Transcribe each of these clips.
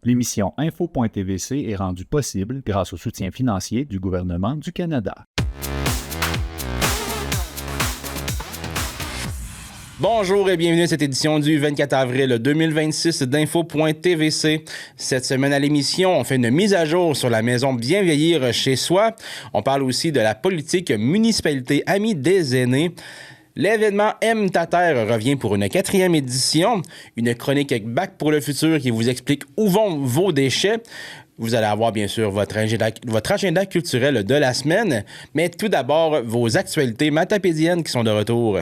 L'émission Info.tvc est rendue possible grâce au soutien financier du gouvernement du Canada. Bonjour et bienvenue à cette édition du 24 avril 2026 d'Info.tvc. Cette semaine à l'émission, on fait une mise à jour sur la maison Bien vieillir chez soi. On parle aussi de la politique municipalité amie des aînés. L'événement Aime ta terre revient pour une 4e édition. Une chronique avec Bac pour le futur qui vous explique où vont vos déchets. Vous allez avoir bien sûr votre agenda culturel de la semaine. Mais tout d'abord, vos actualités matapédiennes qui sont de retour.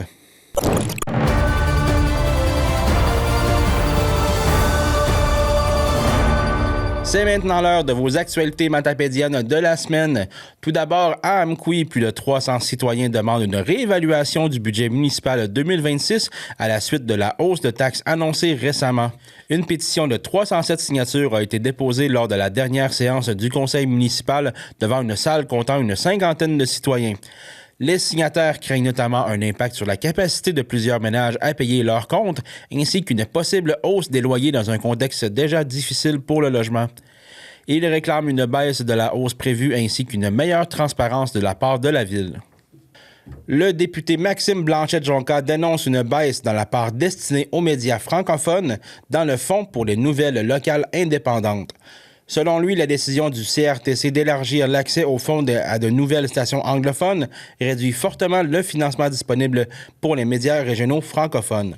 C'est maintenant l'heure de vos actualités matapédiennes de la semaine. Tout d'abord, à Amqui, plus de 300 citoyens demandent une réévaluation du budget municipal 2026 à la suite de la hausse de taxes annoncée récemment. Une pétition de 307 signatures a été déposée lors de la dernière séance du conseil municipal devant une salle comptant une 50aine de citoyens. Les signataires craignent notamment un impact sur la capacité de plusieurs ménages à payer leurs comptes, ainsi qu'une possible hausse des loyers dans un contexte déjà difficile pour le logement. Ils réclament une baisse de la hausse prévue ainsi qu'une meilleure transparence de la part de la ville. Le député Maxime Blanchette-Jonca dénonce une baisse dans la part destinée aux médias francophones dans le fonds pour les nouvelles locales indépendantes. Selon lui, la décision du CRTC d'élargir l'accès au fonds à de nouvelles stations anglophones réduit fortement le financement disponible pour les médias régionaux francophones.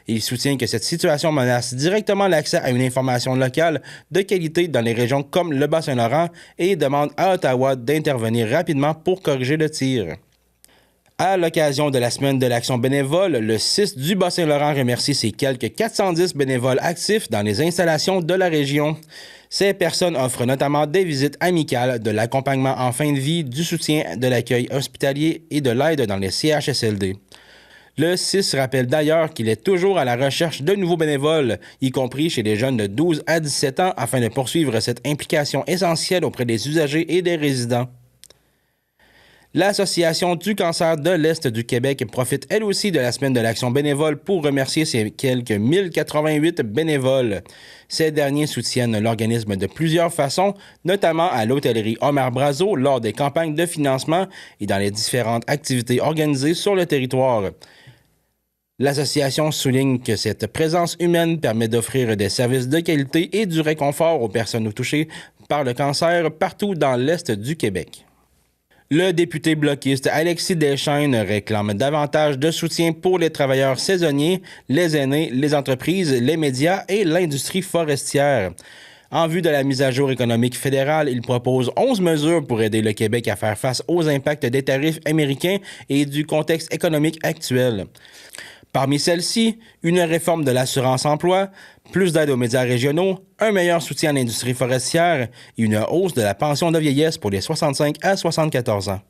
Il soutient que cette situation menace directement l'accès à une information locale de qualité dans les régions comme le Bas-Saint-Laurent et demande à Ottawa d'intervenir rapidement pour corriger le tir. À l'occasion de la semaine de l'action bénévole, le 6 du Bas-Saint-Laurent remercie ses quelques 410 bénévoles actifs dans les installations de la région. Ces personnes offrent notamment des visites amicales, de l'accompagnement en fin de vie, du soutien, de l'accueil hospitalier et de l'aide dans les CHSLD. Le 6 rappelle d'ailleurs qu'il est toujours à la recherche de nouveaux bénévoles, y compris chez les jeunes de 12 à 17 ans, afin de poursuivre cette implication essentielle auprès des usagers et des résidents. L'Association du cancer de l'Est du Québec profite elle aussi de la semaine de l'action bénévole pour remercier ses quelques 1088 bénévoles. Ces derniers soutiennent l'organisme de plusieurs façons, notamment à l'hôtellerie Omer Brazo lors des campagnes de financement et dans les différentes activités organisées sur le territoire. L'association souligne que cette présence humaine permet d'offrir des services de qualité et du réconfort aux personnes touchées par le cancer partout dans l'Est du Québec. Le député bloquiste Alexis Deschaines réclame davantage de soutien pour les travailleurs saisonniers, les aînés, les entreprises, les médias et l'industrie forestière. En vue de la mise à jour économique fédérale, il propose 11 mesures pour aider le Québec à faire face aux impacts des tarifs américains et du contexte économique actuel. Parmi celles-ci, une réforme de l'assurance-emploi, plus d'aide aux médias régionaux, un meilleur soutien à l'industrie forestière et une hausse de la pension de vieillesse pour les 65 à 74 ans.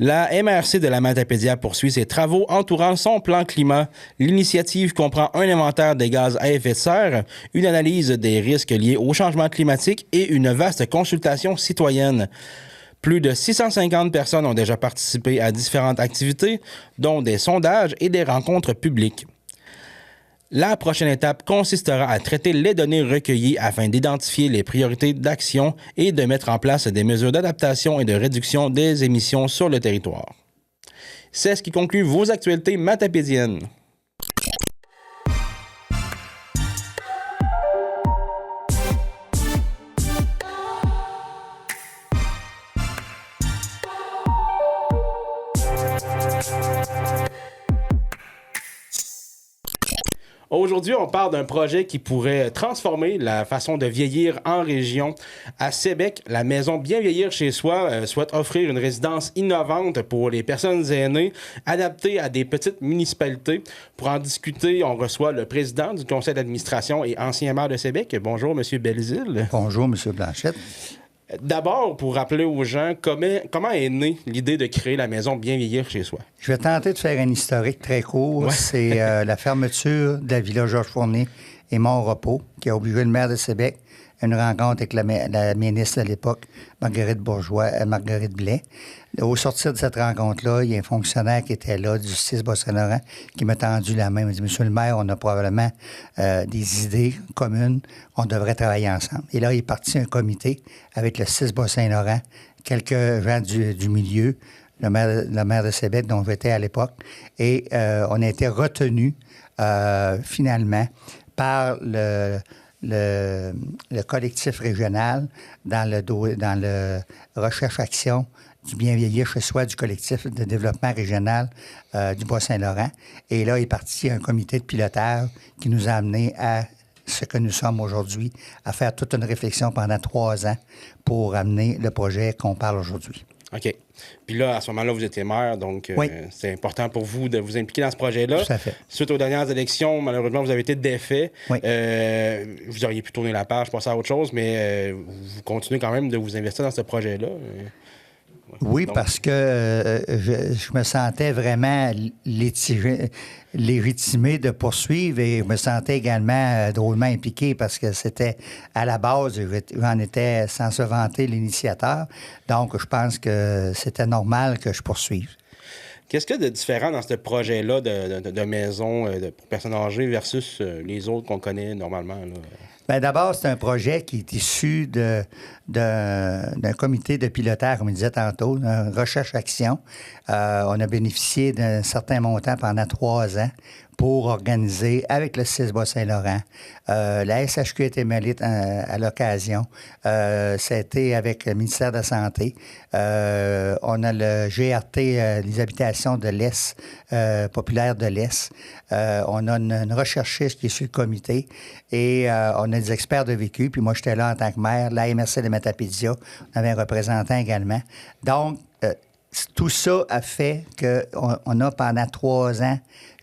La MRC de la Matapédia poursuit ses travaux entourant son plan climat. L'initiative comprend un inventaire des gaz à effet de serre, une analyse des risques liés au changement climatique et une vaste consultation citoyenne. Plus de 650 personnes ont déjà participé à différentes activités, dont des sondages et des rencontres publiques. La prochaine étape consistera à traiter les données recueillies afin d'identifier les priorités d'action et de mettre en place des mesures d'adaptation et de réduction des émissions sur le territoire. C'est ce qui conclut vos actualités matapédiennes. Aujourd'hui, on parle d'un projet qui pourrait transformer la façon de vieillir en région. À Sébec, la maison Bien vieillir chez soi souhaite offrir une résidence innovante pour les personnes aînées, adaptée à des petites municipalités. Pour en discuter, on reçoit le président du conseil d'administration et ancien maire de Sébec. Bonjour, M. Belzile. Bonjour, M. Blanchette. D'abord, pour rappeler aux gens, comment est née l'idée de créer la maison Bien vieillir chez soi? Je vais tenter de faire un historique très court. Ouais. C'est la fermeture de la Villa Georges Fournier et Mont-Repos, qui a obligé le maire de Sébec à une rencontre avec la ministre de l'époque, Marguerite Blais. Au sortir de cette rencontre-là, il y a un fonctionnaire qui était là, du 6 Bas-Saint-Laurent, qui m'a tendu la main. Il m'a dit, Monsieur le maire, on a probablement des idées communes, on devrait travailler ensemble. Et là, il est parti un comité avec le 6 Bas-Saint-Laurent, quelques gens du milieu, le maire de Sébec, dont j'étais à l'époque, et on a été retenus finalement par le collectif régional dans le recherche-action du bien vieillir chez soi du collectif de développement régional du Bas-Saint-Laurent. Et là est parti un comité de pilotage qui nous a amenés à ce que nous sommes aujourd'hui, à faire toute une réflexion pendant 3 ans pour amener le projet qu'on parle aujourd'hui. OK. Puis là, à ce moment-là, vous étiez maire, donc oui. c'est important pour vous de vous impliquer dans ce projet-là. Tout à fait. Suite aux dernières élections, malheureusement, vous avez été défait. Oui. Vous auriez pu tourner la page, passer à autre chose, mais vous continuez quand même de vous investir dans ce projet-là. Oui, donc, parce que je me sentais vraiment légitimé de poursuivre et je me sentais également drôlement impliqué parce que c'était à la base, j'en étais sans se vanter l'initiateur. Donc, je pense que c'était normal que je poursuive. Qu'est-ce qu'il y a de différent dans ce projet-là de maison pour personnes âgées versus les autres qu'on connaît normalement, là? Bien, d'abord, c'est un projet qui est issu d'un comité de pilotage, comme je disais tantôt, une recherche-action. On a bénéficié d'un certain montant pendant 3 ans pour organiser avec le 6 Bas-Saint-Laurent. La SHQ a été mêlée à l'occasion. Ça a été avec le ministère de la Santé. On a le GRT, les habitations de l'Est, populaire de l'Est. On a une recherchiste qui est sur le comité et on a des experts de vécu. Puis moi, j'étais là en tant que maire. La MRC de Matapédia, on avait un représentant également. Donc, tout ça a fait qu'on a pendant 3 ans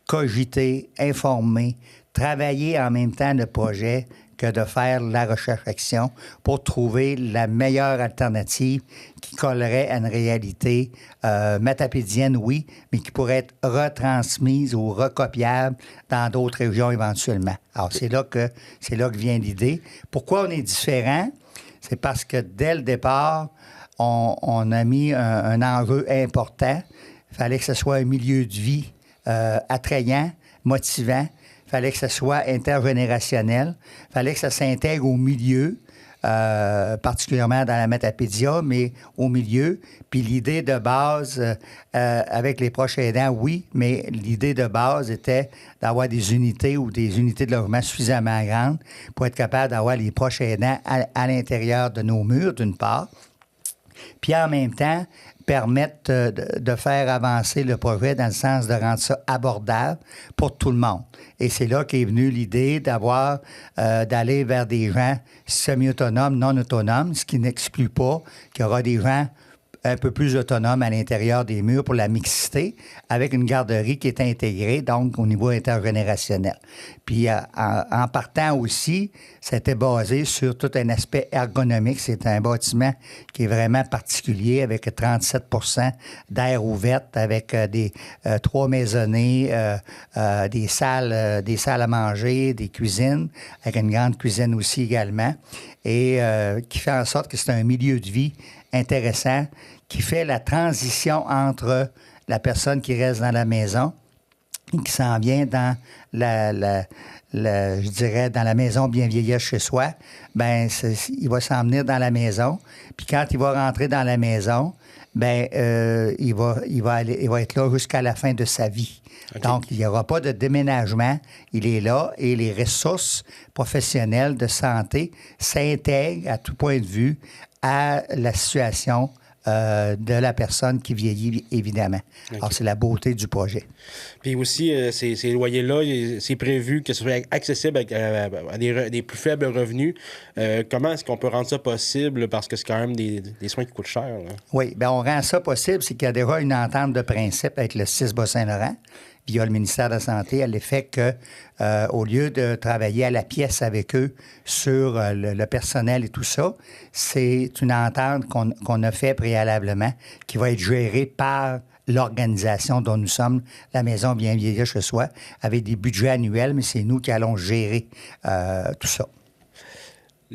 cogiter, informer, travailler en même temps le projet que de faire la recherche-action pour trouver la meilleure alternative qui collerait à une réalité matapédienne, oui, mais qui pourrait être retransmise ou recopiable dans d'autres régions éventuellement. Alors, c'est là que vient l'idée. Pourquoi on est différent? C'est parce que dès le départ, on a mis un enjeu important. Il fallait que ce soit un milieu de vie attrayant, motivant. Il fallait que ce soit intergénérationnel. Il fallait que ça s'intègre au milieu, particulièrement dans la Matapédia, mais au milieu. Puis l'idée de base, avec les proches aidants, oui, mais l'idée de base était d'avoir des unités ou des unités de logement suffisamment grandes pour être capable d'avoir les proches aidants à l'intérieur de nos murs, d'une part. Puis en même temps, permettre de faire avancer le projet dans le sens de rendre ça abordable pour tout le monde. Et c'est là qu'est venue l'idée d'aller vers des gens semi-autonomes, non autonomes, ce qui n'exclut pas qu'il y aura des gens un peu plus autonomes à l'intérieur des murs pour la mixité, avec une garderie qui est intégrée, donc au niveau intergénérationnel. Puis en partant aussi, c'était basé sur tout un aspect ergonomique. C'est un bâtiment qui est vraiment particulier, avec 37 % d'air ouvert, avec 3 maisonnées, des salles à manger, des cuisines, avec une grande cuisine aussi également, et qui fait en sorte que c'est un milieu de vie intéressant, qui fait la transition entre la personne qui reste dans la maison et qui s'en vient dans je dirais, dans la maison bien vieillir chez soi. Bien, il va s'en venir dans la maison. Puis quand il va rentrer dans la maison, bien, il va être là jusqu'à la fin de sa vie. Okay. Donc, il n'y aura pas de déménagement. Il est là et les ressources professionnelles de santé s'intègrent à tout point de vue à la situation de la personne qui vieillit, évidemment. Okay. Alors, c'est la beauté du projet. Puis aussi, ces loyers-là, c'est prévu que ce soit accessible à des plus faibles revenus. Comment est-ce qu'on peut rendre ça possible? Parce que c'est quand même des soins qui coûtent cher. Là. Oui, bien, on rend ça possible. C'est qu'il y a déjà une entente de principe avec le 6 Bas-Saint-Laurent via le ministère de la Santé, à l'effet que, au lieu de travailler à la pièce avec eux sur le personnel et tout ça, c'est une entente qu'on a fait préalablement qui va être gérée par l'organisation dont nous sommes, la Maison Bien Vieillir chez soi, avec des budgets annuels, mais c'est nous qui allons gérer tout ça.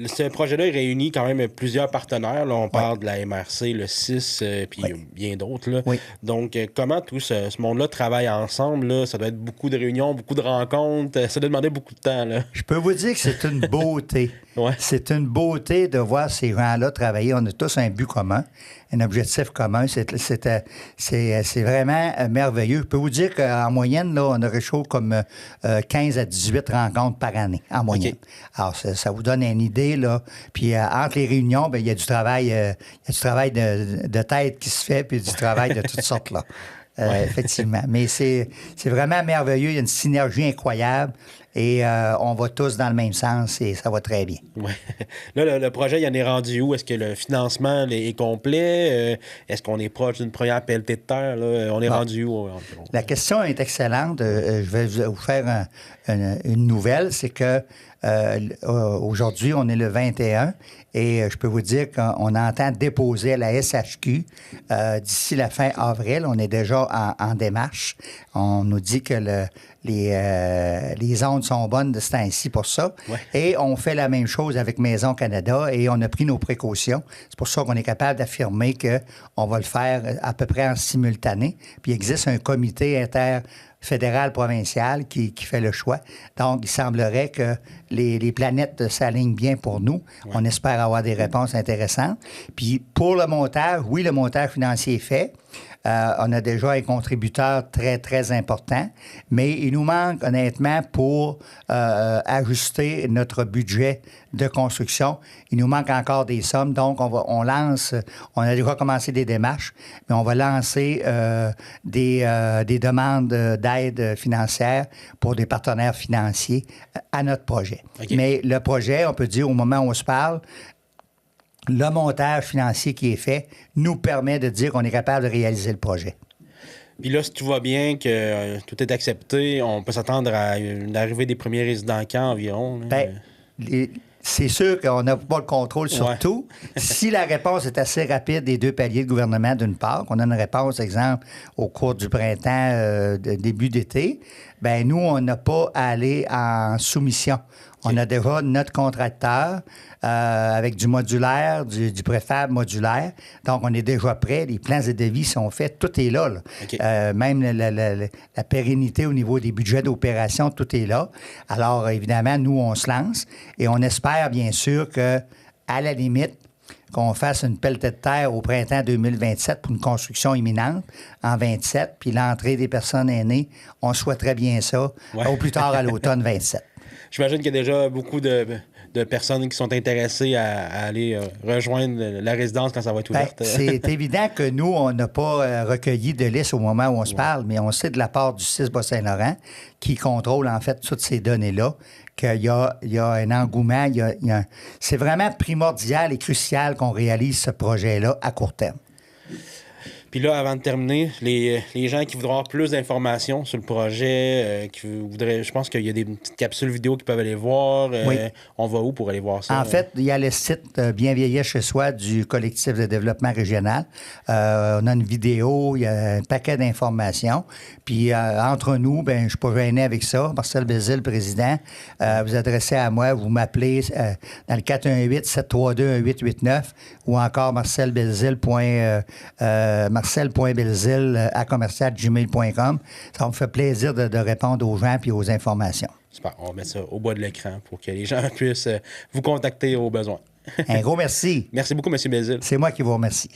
Ce projet-là, il réunit quand même plusieurs partenaires. Là, on parle de la MRC, le CIS, puis bien d'autres. Là. Oui. Donc, comment tout ce monde-là travaille ensemble? Là? Ça doit être beaucoup de réunions, beaucoup de rencontres. Ça doit demander beaucoup de temps. Là. Je peux vous dire que c'est une beauté. Ouais. C'est une beauté de voir ces gens-là travailler. On a tous un but commun, un objectif commun. C'est vraiment merveilleux. Je peux vous dire qu'en moyenne, là, on aurait chaud comme 15 à 18 rencontres par année, en moyenne. Okay. Alors, ça vous donne une idée, là. Puis, entre les réunions, il y a du travail, de tête qui se fait, puis du travail de toutes sortes, là. Effectivement. Mais c'est vraiment merveilleux. Il y a une synergie incroyable. Et on va tous dans le même sens et ça va très bien. Ouais. Là, le projet, il en est rendu où? Est-ce que le financement est complet? Est-ce qu'on est proche d'une première pelletée de terre? Là? On est rendu où? La question est excellente. Je vais vous faire une nouvelle. C'est que aujourd'hui, on est le 21 et je peux vous dire qu'on entend déposer à la SHQ d'ici la fin avril. On est déjà en démarche. On nous dit que les ondes sont bonnes de ce temps-ci pour ça. Ouais. Et on fait la même chose avec Maison Canada et on a pris nos précautions. C'est pour ça qu'on est capable d'affirmer qu'on va le faire à peu près en simultané. Puis il existe un comité fédéral-provincial qui fait le choix. Donc, il semblerait que les planètes s'alignent bien pour nous. Ouais. On espère avoir des réponses intéressantes. Puis, pour le montage, oui, le montage financier est fait. On a déjà un contributeur très, très important, mais il nous manque honnêtement pour ajuster notre budget de construction. Il nous manque encore des sommes, donc on a déjà commencé des démarches, mais on va lancer des demandes d'aide financière pour des partenaires financiers à notre projet. Okay. Mais le projet, on peut dire au moment où on se parle, le montage financier qui est fait nous permet de dire qu'on est capable de réaliser le projet. Puis là, si tout va bien, que tout est accepté, on peut s'attendre à une arrivée des premiers résidents quand environ? Bien, c'est sûr qu'on n'a pas le contrôle sur tout. Si la réponse est assez rapide des deux paliers de gouvernement, d'une part, qu'on a une réponse, exemple, au cours du printemps, début d'été, bien, nous, on n'a pas à aller en soumission. On a déjà notre contracteur avec du modulaire, du préfab modulaire. Donc, on est déjà prêt. Les plans et devis sont faits. Tout est là. Okay. Même la pérennité au niveau des budgets d'opération, tout est là. Alors, évidemment, nous, on se lance et on espère, bien sûr, que à la limite, qu'on fasse une pelletée de terre au printemps 2027 pour une construction imminente en 27, puis l'entrée des personnes aînées, on souhaiterait bien ça au plus tard à l'automne 27. J'imagine qu'il y a déjà beaucoup de personnes qui sont intéressées à aller rejoindre la résidence quand ça va être ouverte. Bien, c'est évident que nous, on n'a pas recueilli de liste au moment où on se parle, mais on sait de la part du CIS Bas-Saint-Laurent, qui contrôle en fait toutes ces données-là, qu'il y a un engouement. C'est vraiment primordial et crucial qu'on réalise ce projet-là à court terme. Puis là, avant de terminer, les gens qui voudront avoir plus d'informations sur le projet, qui voudraient, je pense qu'il y a des petites capsules vidéo qu'ils peuvent aller voir. Oui. On va où pour aller voir ça? En fait, il y a le site Bien Vieillir chez soi du collectif de développement régional. On a une vidéo, il y a un paquet d'informations. Puis entre nous, ben je suis pas gêné avec ça. Marcel Bézil, président, vous adressez à moi, vous m'appelez dans le 418-732-1889 ou encore marcel.belzil@gmail.com. Ça me fait plaisir de répondre aux gens et aux informations. Super. On va mettre ça au bas de l'écran pour que les gens puissent vous contacter au besoin. Un gros merci. Merci beaucoup, M. Bézil. C'est moi qui vous remercie.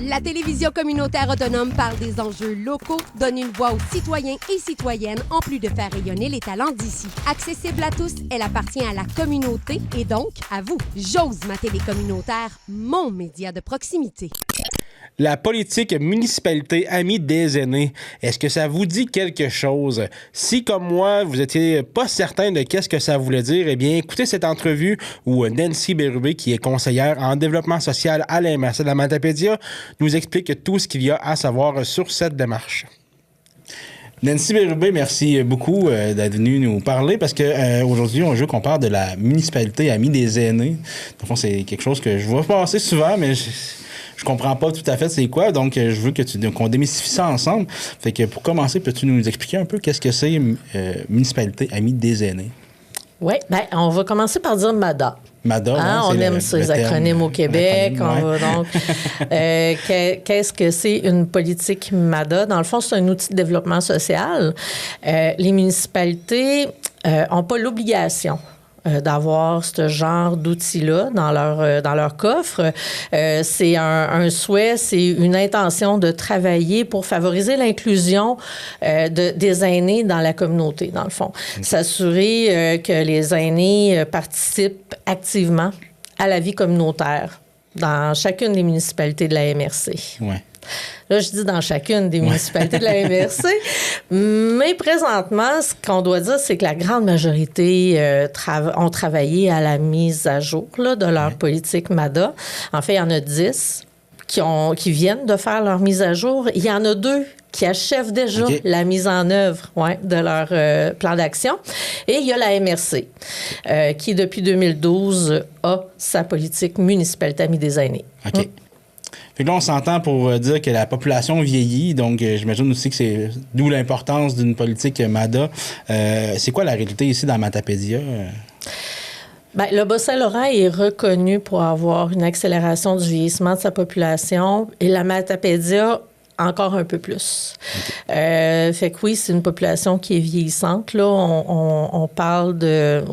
La télévision communautaire autonome parle des enjeux locaux, donne une voix aux citoyens et citoyennes en plus de faire rayonner les talents d'ici. Accessible à tous, elle appartient à la communauté et donc à vous. J'ose ma télé communautaire, mon média de proximité. La politique municipalité amie des aînés, est-ce que ça vous dit quelque chose? Si, comme moi, vous étiez pas certain de qu'est-ce que ça voulait dire, eh bien, écoutez cette entrevue où Nancy Bérubé, qui est conseillère en développement social à la MRC de la Matapédia, nous explique tout ce qu'il y a à savoir sur cette démarche. Nancy Bérubé, merci beaucoup d'être venue nous parler parce que aujourd'hui, on veut qu'on parle de la municipalité amie des aînés. Dans le fond, c'est quelque chose que je vois passer souvent, mais je comprends pas tout à fait c'est quoi, donc je veux qu'on démystifie ça ensemble. Fait que pour commencer, peux-tu nous expliquer un peu qu'est-ce que c'est Municipalité Amis des aînés? Oui, bien, on va commencer par dire MADA. MADA, on aime ces acronymes au Québec. Qu'est-ce que c'est une politique MADA? Dans le fond, c'est un outil de développement social. Les municipalités n'ont pas l'obligation d'avoir ce genre d'outils-là dans leur coffre. C'est un souhait, c'est une intention de travailler pour favoriser l'inclusion des aînés dans la communauté, dans le fond. S'assurer que les aînés participent activement à la vie communautaire dans chacune des municipalités de la MRC. Ouais. Là, je dis dans chacune des municipalités de la MRC, mais présentement, ce qu'on doit dire, c'est que la grande majorité ont travaillé à la mise à jour là, de leur politique MADA. En fait, il y en a 10 qui viennent de faire leur mise à jour. Il y en a 2 qui achèvent déjà la mise en œuvre de leur plan d'action. Et il y a la MRC, qui, depuis 2012, a sa politique Municipalité Amis des aînés. OK. Fait que là, on s'entend pour dire que la population vieillit, donc j'imagine aussi que c'est d'où l'importance d'une politique MADA. C'est quoi la réalité ici dans Matapédia? Bien, le Bas-Saint-Laurent est reconnu pour avoir une accélération du vieillissement de sa population et la Matapédia encore un peu plus. Fait que oui, c'est une population qui est vieillissante. Là, on parle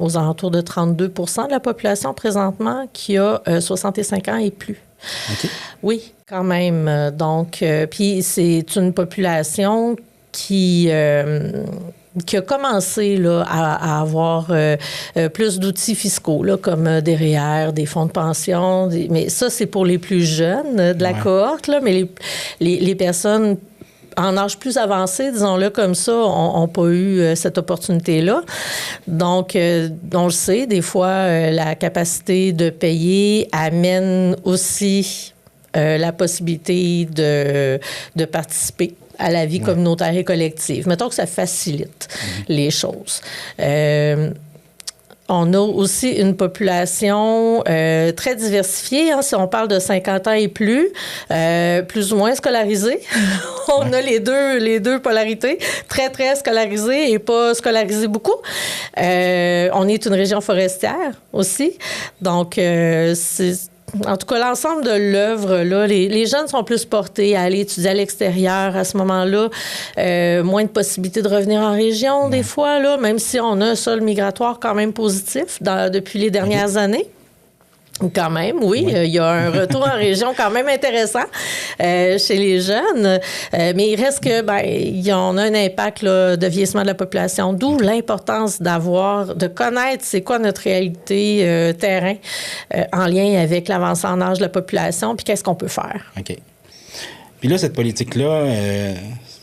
aux alentours de 32 % de la population présentement qui a 65 ans et plus. Okay. Oui, quand même. Donc, puis c'est une population qui a commencé là, à avoir plus d'outils fiscaux, là, comme des REER, des fonds de pension. Mais ça, c'est pour les plus jeunes de la cohorte. Là, mais les personnes en âge plus avancé, disons-le comme ça, n'ont pas eu cette opportunité-là. Donc, on le sait, des fois, la capacité de payer amène aussi la possibilité de participer à la vie communautaire et collective. Mettons que ça facilite les choses. On a aussi une population très diversifiée. Hein, si on parle de 50 ans et plus ou moins scolarisée. On a les deux polarités. Très, très scolarisée et pas scolarisée beaucoup. On est une région forestière aussi. Donc, en tout cas, l'ensemble de l'œuvre, là, les jeunes sont plus portés à aller étudier à l'extérieur à ce moment-là. Moins de possibilités de revenir en région, des fois, là, même si on a un sol migratoire quand même positif depuis les dernières années. Quand même, oui. Il y a un retour en région quand même intéressant chez les jeunes. Mais il reste que, on a un impact là, de vieillissement de la population, d'où l'importance de connaître c'est quoi notre réalité terrain en lien avec l'avancée en âge de la population, puis qu'est-ce qu'on peut faire. OK. Puis là, cette politique-là,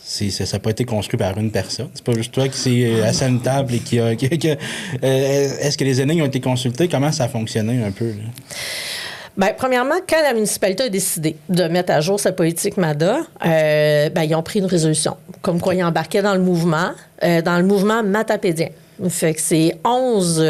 ça n'a pas été construit par une personne. C'est pas juste toi qui s'est assis à une table et qui a... est-ce que les aînés ont été consultés? Comment ça a fonctionné un peu? Là? Bien, premièrement, quand la municipalité a décidé de mettre à jour sa politique MADA, ils ont pris une résolution. Comme quoi, ils embarquaient dans le mouvement matapédien. Fait que c'est 11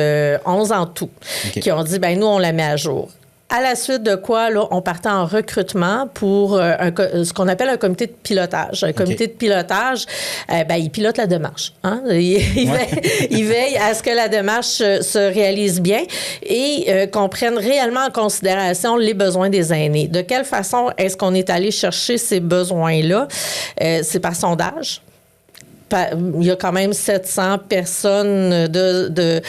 en tout qui ont dit, nous, on la met à jour. À la suite de quoi, là, on partait en recrutement pour ce qu'on appelle un comité de pilotage. Un comité de pilotage, il pilote la démarche. Hein? Il veille à ce que la démarche se réalise bien et qu'on prenne réellement en considération les besoins des aînés. De quelle façon est-ce qu'on est allé chercher ces besoins-là? C'est par sondage. Il y a quand même 700 personnes de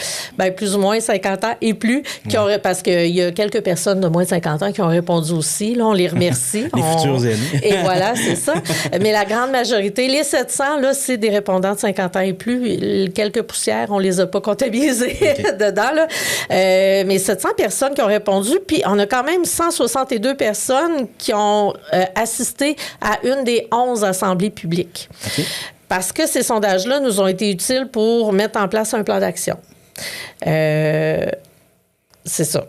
plus ou moins 50 ans et plus qui ont... Parce qu'il y a quelques personnes de moins de 50 ans qui ont répondu aussi. Là, on les remercie. Les futurs aînés. Et voilà, c'est ça. Mais la grande majorité, les 700, là, c'est des répondants de 50 ans et plus. Quelques poussières, on les a pas comptabilisées dedans. Là. Mais 700 personnes qui ont répondu. Puis on a quand même 162 personnes qui ont assisté à une des 11 assemblées publiques. Okay. Parce que ces sondages-là nous ont été utiles pour mettre en place un plan d'action. C'est ça.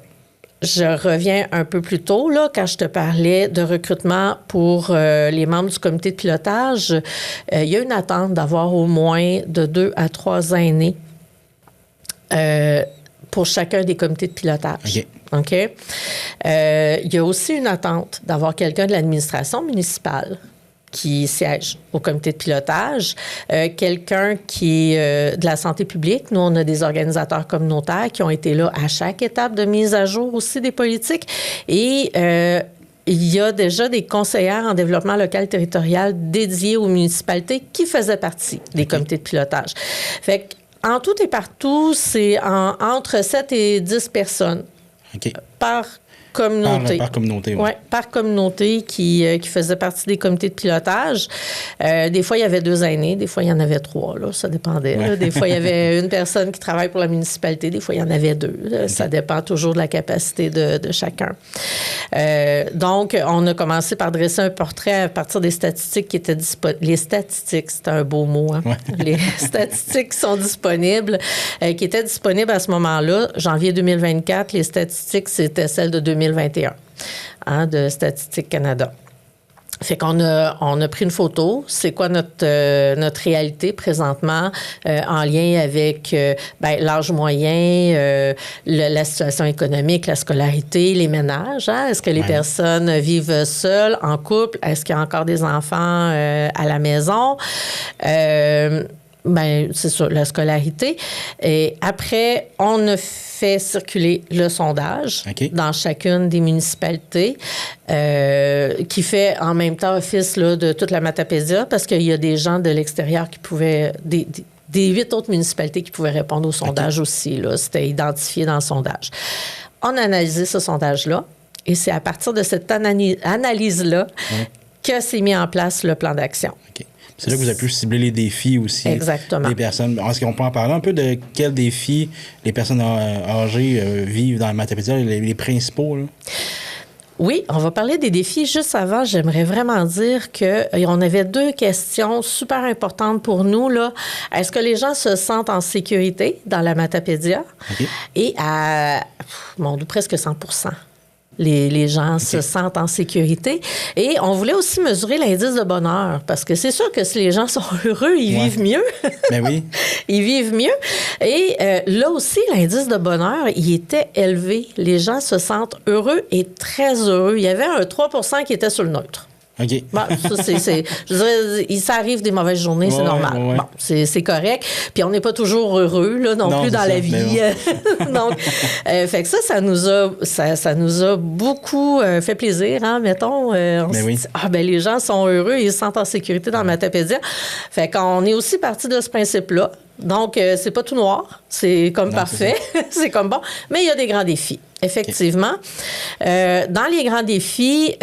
Je reviens un peu plus tôt, là, quand je te parlais de recrutement pour les membres du comité de pilotage. Il y a une attente d'avoir au moins de 2 à 3 aînés pour chacun des comités de pilotage. Okay. OK? Il y a aussi une attente d'avoir quelqu'un de l'administration municipale qui siège au comité de pilotage, quelqu'un qui est de la santé publique. Nous, on a des organisateurs communautaires qui ont été là à chaque étape de mise à jour aussi des politiques. Et il y a déjà des conseillères en développement local territorial dédiés aux municipalités qui faisaient partie des comités de pilotage. Fait qu'en tout et partout, c'est entre 7 et 10 personnes par communauté. Par communauté, oui. Oui, par communauté qui faisait partie des comités de pilotage. Des fois, il y avait 2 aînés, des fois, il y en avait 3, là, ça dépendait. Là. Des fois, il y avait une personne qui travaille pour la municipalité, des fois, il y en avait 2. Ça dépend toujours de la capacité de chacun. Donc, on a commencé par dresser un portrait à partir des statistiques qui étaient disponibles. Les statistiques, c'est un beau mot, hein? Ouais. Les statistiques qui sont disponibles, qui étaient disponibles à ce moment-là. Janvier 2024, les statistiques, c'était celles de 2021, de Statistique Canada. Fait qu'on a pris une photo. C'est quoi notre réalité présentement en lien avec l'âge moyen, la situation économique, la scolarité, les ménages. Hein? Est-ce que les personnes vivent seules, en couple? Est-ce qu'il y a encore des enfants à la maison? C'est ça, la scolarité. Et après, on a fait circuler le sondage dans chacune des municipalités qui fait en même temps office là, de toute la Matapédia parce qu'il y a des gens de l'extérieur qui pouvaient... Des 8 autres municipalités qui pouvaient répondre au sondage aussi. Là, c'était identifié dans le sondage. On a analysé ce sondage-là et c'est à partir de cette analyse-là que s'est mis en place le plan d'action. C'est là que vous avez pu cibler les défis aussi. Exactement. Des personnes. Est-ce qu'on peut en parler un peu de quels défis les personnes âgées vivent dans la Matapédia, les principaux? Là? Oui, on va parler des défis. Juste avant, j'aimerais vraiment dire qu'on avait 2 questions super importantes pour nous. Là. Est-ce que les gens se sentent en sécurité dans la Matapédia? Et à presque 100%. Les gens se sentent en sécurité. Et on voulait aussi mesurer l'indice de bonheur, parce que c'est sûr que si les gens sont heureux, ils vivent mieux. Ben oui. Ils vivent mieux. Et là aussi, l'indice de bonheur, il était élevé. Les gens se sentent heureux et très heureux. Il y avait un 3% qui était sur le neutre. OK. Bon, ça, je dirais, ça arrive des mauvaises journées, c'est normal. Ouais. Bon, c'est correct. Puis on n'est pas toujours heureux, là, non plus dans la vie. Donc, fait que ça nous a beaucoup fait plaisir, hein, mettons. On se dit, les gens sont heureux et ils se sentent en sécurité dans Matapédia. Fait qu'on est aussi parti de ce principe-là. Donc, c'est pas tout noir. C'est comme parfait. C'est comme bon. Mais il y a des grands défis. Effectivement. Dans les grands défis,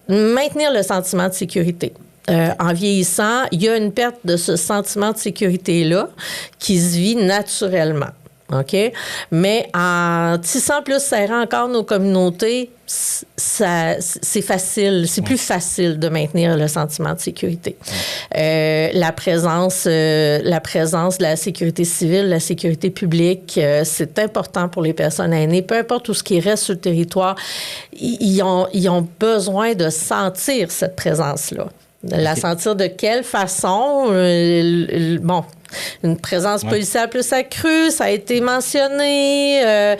maintenir le sentiment de sécurité. En vieillissant, il y a une perte de ce sentiment de sécurité-là qui se vit naturellement. OK? Mais en tissant plus serrant encore nos communautés, c'est facile, c'est plus facile de maintenir le sentiment de sécurité. La présence de la sécurité civile, la sécurité publique, c'est important pour les personnes aînées. Peu importe où ce qui reste sur le territoire, ils ont besoin de sentir cette présence-là. De la sentir de quelle façon? Une présence policière plus accrue, ça a été mentionné.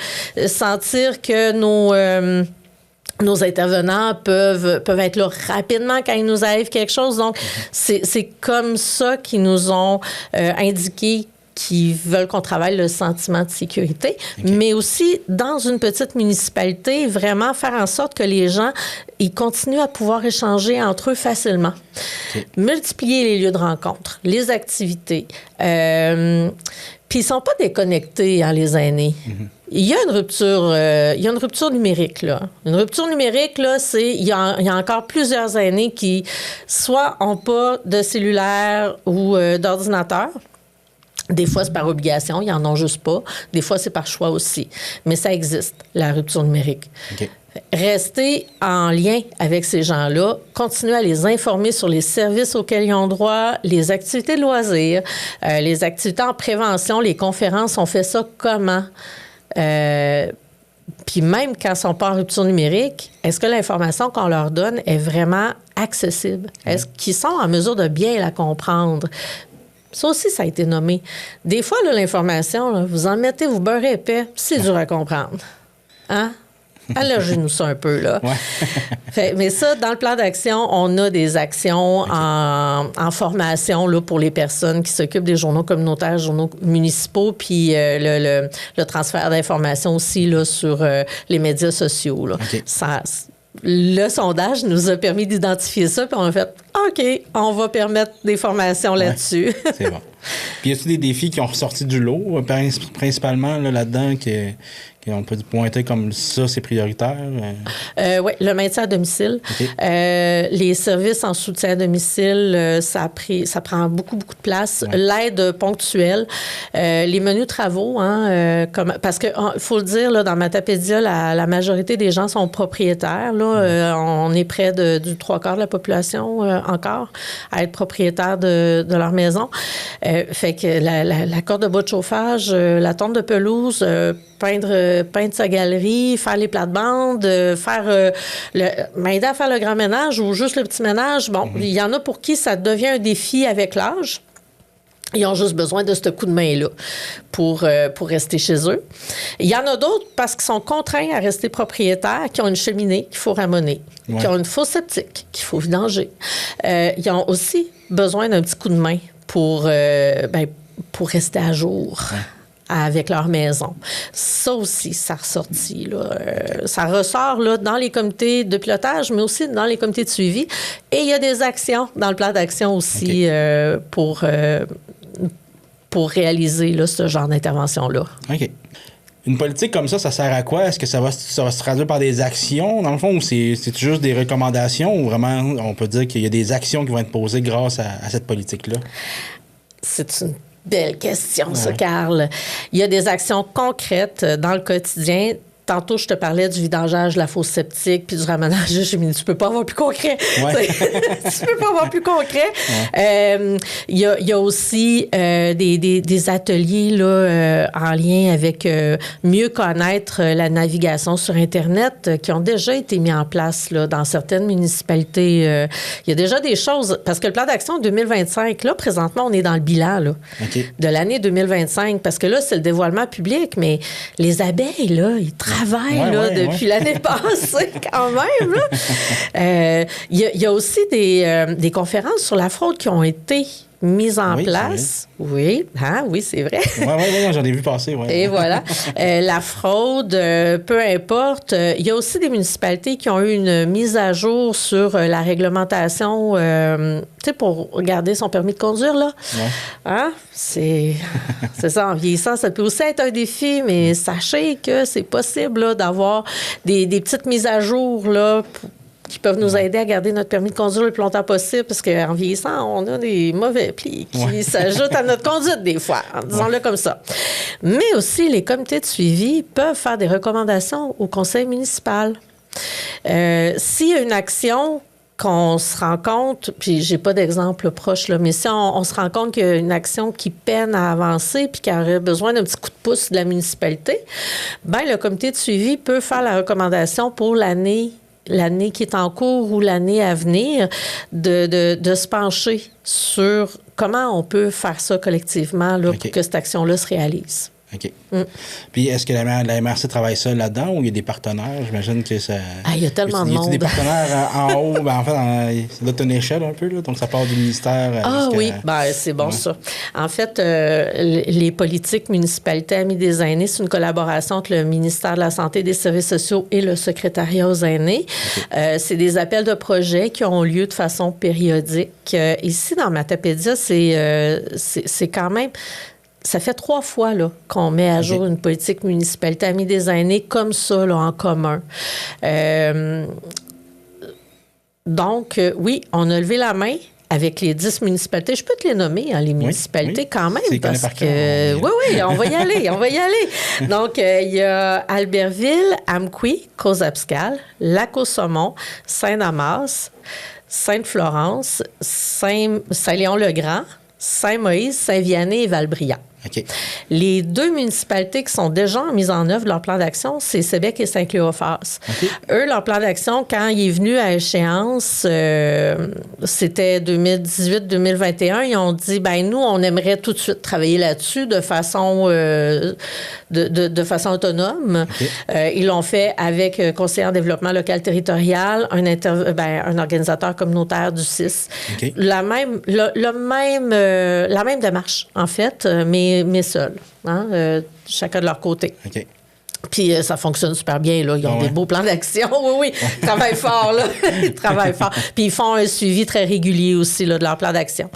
Sentir que nos intervenants peuvent être là rapidement quand il nous arrive quelque chose. Donc, c'est comme ça qu'ils nous ont indiqué qui veulent qu'on travaille le sentiment de sécurité, mais aussi dans une petite municipalité, vraiment faire en sorte que les gens ils continuent à pouvoir échanger entre eux facilement. Multiplier les lieux de rencontre, les activités. Puis ils ne sont pas déconnectés, hein, les aînés. Il y a une rupture numérique, là. Une rupture numérique, là, il y a encore plusieurs aînés qui soit n'ont pas de cellulaire ou d'ordinateur. Des fois, c'est par obligation, ils n'en ont juste pas. Des fois, c'est par choix aussi. Mais ça existe, la rupture numérique. Rester en lien avec ces gens-là, continuer à les informer sur les services auxquels ils ont droit, les activités de loisirs, les activités en prévention, les conférences, on fait ça comment? Puis même quand ils ne sont pas en rupture numérique, est-ce que l'information qu'on leur donne est vraiment accessible? Est-ce qu'ils sont en mesure de bien la comprendre? Ça aussi, ça a été nommé. Des fois, là, l'information, là, vous en mettez, vous beurrez épais, c'est dur à comprendre. Hein? Allongez-nous ça un peu, là. Ouais. Mais ça, dans le plan d'action, on a des actions en formation là, pour les personnes qui s'occupent des journaux communautaires, journaux municipaux, puis le transfert d'informations aussi là, sur les médias sociaux. Là. Okay. Le sondage nous a permis d'identifier ça, puis on a fait « OK, on va permettre des formations là-dessus. » C'est bon. Puis y a-t-il des défis qui ont ressorti du lot, principalement là-dedans, on peut pointer comme ça, c'est prioritaire? Oui, le maintien à domicile. Okay. Les services en soutien à domicile, ça prend beaucoup de place. Ouais. L'aide ponctuelle. Les menus travaux, parce qu'il faut le dire, là, dans Matapédia, la majorité des gens sont propriétaires. Là, on est près du 3/4 de la population encore à être propriétaire de leur maison. Fait que la corde de bois de chauffage, la tonte de pelouse, peindre sa galerie, faire les plates-bandes, m'aider à faire le grand ménage ou juste le petit ménage. Bon, il y en a pour qui ça devient un défi avec l'âge. Ils ont juste besoin de ce coup de main-là pour rester chez eux. Il y en a d'autres parce qu'ils sont contraints à rester propriétaires, qui ont une cheminée qu'il faut ramoner, qui ont une fosse septique qu'il faut vidanger. Ils ont aussi besoin d'un petit coup de main pour rester à jour. Ouais. Avec leur maison. Ça aussi, ça ressortit. Ça ressort là, dans les comités de pilotage, mais aussi dans les comités de suivi. Et il y a des actions dans le plan d'action aussi pour réaliser là, ce genre d'intervention-là. OK. Une politique comme ça sert à quoi? Est-ce que ça va se traduire par des actions, dans le fond, ou c'est juste des recommandations, ou vraiment, on peut dire qu'il y a des actions qui vont être posées grâce à cette politique-là? C'est une belle question, ça, Carl. Il y a des actions concrètes dans le quotidien. Tantôt, je te parlais du vidangeage de la fosse septique puis du ramenage de cheminée. Tu peux pas avoir plus concret. Ouais. Tu peux pas avoir plus concret. Ouais. Il y a aussi des ateliers là, en lien avec mieux connaître la navigation sur Internet qui ont déjà été mis en place là, dans certaines municipalités. Il y a déjà des choses, parce que le plan d'action 2025, là, présentement, on est dans le bilan là, de l'année 2025, parce que là, c'est le dévoilement public, mais les abeilles, là, ils travaillent depuis l'année passée, quand même. Il y a aussi des conférences sur la fraude qui ont été mises en place. Oui, c'est vrai. Oui, j'en ai vu passer. Ouais. Et voilà. La fraude, peu importe. Il y a aussi des municipalités qui ont eu une mise à jour sur la réglementation, pour garder son permis de conduire, là. Ouais. C'est ça, en vieillissant, ça peut aussi être un défi, mais sachez que c'est possible là, d'avoir des petites mises à jour, là, qui peuvent nous aider à garder notre permis de conduire le plus longtemps possible, parce qu'en vieillissant, on a des mauvais plis qui s'ajoutent à notre conduite des fois, disons-le comme ça. Mais aussi, les comités de suivi peuvent faire des recommandations au conseil municipal. S'il y a une action qu'on se rend compte, puis j'ai pas d'exemple proche, là, mais si on se rend compte qu'il y a une action qui peine à avancer puis qu'il aurait besoin d'un petit coup de pouce de la municipalité, le comité de suivi peut faire la recommandation pour l'année qui est en cours ou l'année à venir, de se pencher sur comment on peut faire ça collectivement là, pour que cette action-là se réalise. OK. Puis, est-ce que la MRC travaille seule là-dedans ou il y a des partenaires? J'imagine que ça... il y a tellement de monde. Il y a des partenaires en haut? Ça doit être une échelle un peu, là, donc ça part du ministère. Oui, c'est bon ça. En fait, les politiques municipalités Amis des aînés, c'est une collaboration entre le ministère de la Santé et des Services sociaux et le secrétariat aux aînés. C'est des appels de projets qui ont lieu de façon périodique. Ici, dans Matapédia, c'est quand même... Ça fait 3 fois là, qu'on met à jour une politique municipalité Amis des aînés comme ça, là, en commun. Donc, oui, on a levé la main avec les 10 municipalités. Je peux te les nommer, les municipalités quand même, parce que... Oui, on va y aller. Donc, il y a Albertville, Amqui, Cozabscal, Lac-au-Saumon, Saint-Damas, Sainte-Florence, Saint-Léon-le-Grand, Saint-Moïse, Saint-Vianney et Valbriand. OK. Les 2 municipalités qui sont déjà en mise en œuvre de leur plan d'action, c'est Sébec et Saint-Cléophas. OK. Eux, leur plan d'action, quand il est venu à échéance, c'était 2018-2021, ils ont dit, ben nous, on aimerait tout de suite travailler là-dessus de façon autonome. OK. Ils l'ont fait avec conseiller en développement local territorial, un organisateur communautaire du CIS. OK. La même démarche, en fait, mais seul, hein, chacun de leur côté. OK. Puis ça fonctionne super bien, là. Ils ont des beaux plans d'action. Oui. Ils travaillent fort, là. Ils travaillent fort. Puis ils font un suivi très régulier aussi, là, de leur plan d'action.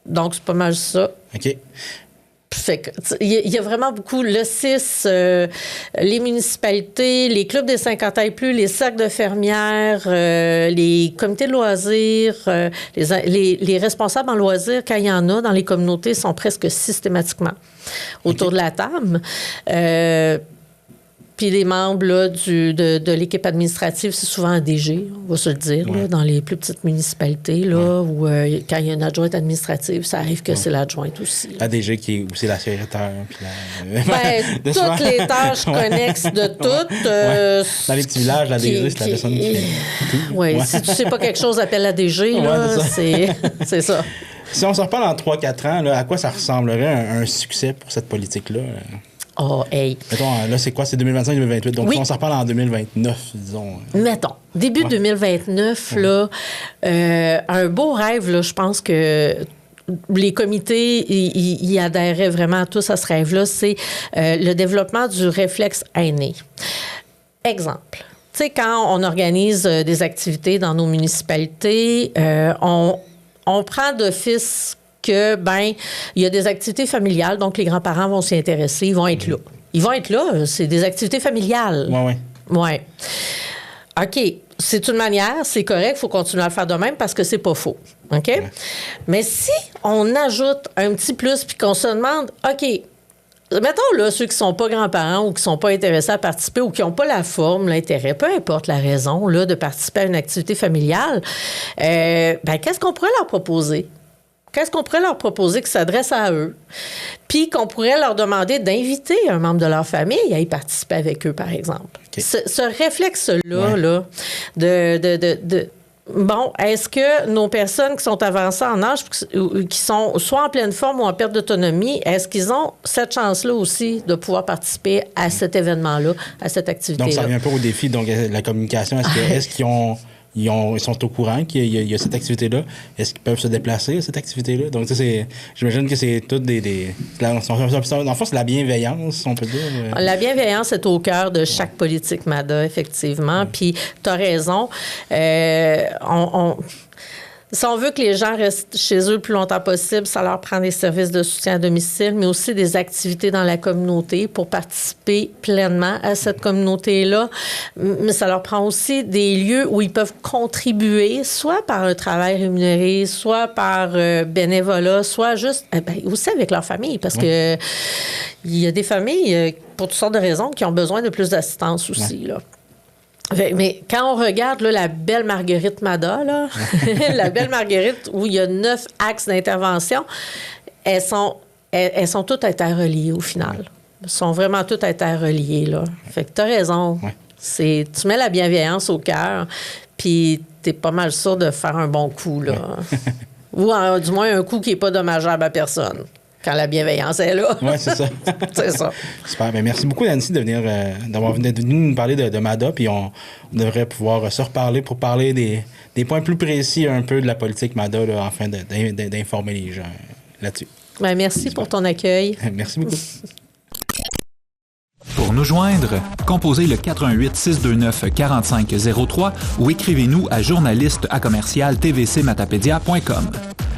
Donc, c'est pas mal ça. OK. Fait que, il y a vraiment beaucoup, le CIS, les municipalités, les clubs des 50 ans et plus, les cercles de fermières, les comités de loisirs, les responsables en loisirs, quand il y en a dans les communautés, sont presque systématiquement autour de la table. Puis les membres là, de l'équipe administrative, c'est souvent un DG, on va se le dire, là, dans les plus petites municipalités, là, où quand il y a une adjointe administrative, ça arrive que c'est l'adjointe aussi. Là. La DG qui est aussi la secrétaire. Puis toutes les tâches connexes de toutes. Dans les petits villages, la DG, c'est la personne qui fait tout. Oui, si tu sais pas quelque chose, appelle la DG, là, c'est ça. Si on se reparle en 3-4 ans, là, à quoi ça ressemblerait un succès pour cette politique-là? Oh, hey. Mettons, là, c'est quoi? C'est 2025-2028. Donc, si on s'en reparle en 2029, disons. Mettons, début 2029, là, un beau rêve, là, je pense que les comités y adhéraient vraiment tous à ce rêve-là, c'est le développement du réflexe aîné. Exemple. Tu sais, quand on organise des activités dans nos municipalités, on prend d'office que, il y a des activités familiales, donc les grands-parents vont s'y intéresser, ils vont être là. Ils vont être là, c'est des activités familiales. Oui. OK, c'est une manière, c'est correct, il faut continuer à le faire de même parce que c'est pas faux. OK? Ouais. Mais si on ajoute un petit plus puis qu'on se demande, OK, mettons là, ceux qui sont pas grands-parents ou qui sont pas intéressés à participer ou qui n'ont pas la forme, l'intérêt, peu importe la raison là, de participer à une activité familiale, qu'est-ce qu'on pourrait leur proposer? Qu'est-ce qu'on pourrait leur proposer qui s'adresse à eux? Puis qu'on pourrait leur demander d'inviter un membre de leur famille à y participer avec eux, par exemple. Okay. Ce réflexe-là, là, bon, est-ce que nos personnes qui sont avancées en âge, qui sont soit en pleine forme ou en perte d'autonomie, est-ce qu'ils ont cette chance-là aussi de pouvoir participer à cet événement-là, à cette activité-là? Donc, ça revient un peu au défi, donc la communication. Est-ce qu'ils sont au courant qu'il y a cette activité-là? Est-ce qu'ils peuvent se déplacer à cette activité-là? Donc, j'imagine que c'est tout en fait, c'est la bienveillance, on peut dire. La bienveillance est au cœur de chaque politique MADA, effectivement. Puis, tu as raison. Si on veut que les gens restent chez eux le plus longtemps possible, ça leur prend des services de soutien à domicile, mais aussi des activités dans la communauté pour participer pleinement à cette communauté-là. Mais ça leur prend aussi des lieux où ils peuvent contribuer, soit par un travail rémunéré, soit par bénévolat, soit juste aussi avec leur famille, parce que il y a des familles, pour toutes sortes de raisons, qui ont besoin de plus d'assistance aussi, là. Mais quand on regarde là, la belle Marguerite Mada, là, la belle Marguerite où il y a 9 axes d'intervention, elles sont toutes interreliées au final. Elles sont vraiment toutes interreliées, là. Fait que t'as raison. Ouais. Tu mets la bienveillance au cœur, puis t'es pas mal sûr de faire un bon coup, là. Ouais. Ou du moins un coup qui n'est pas dommageable à personne. Quand la bienveillance est là. Oui, c'est ça. C'est ça. Super. Bien, merci beaucoup, Nancy, d'avoir venu nous parler de MADA. Puis on devrait pouvoir se reparler pour parler des points plus précis un peu de la politique MADA, là, afin d'informer les gens là-dessus. Bien, merci pour ton accueil. Merci beaucoup. Pour nous joindre, composez le 418-629-4503 ou écrivez-nous à journaliste@tvcmatapedia.com.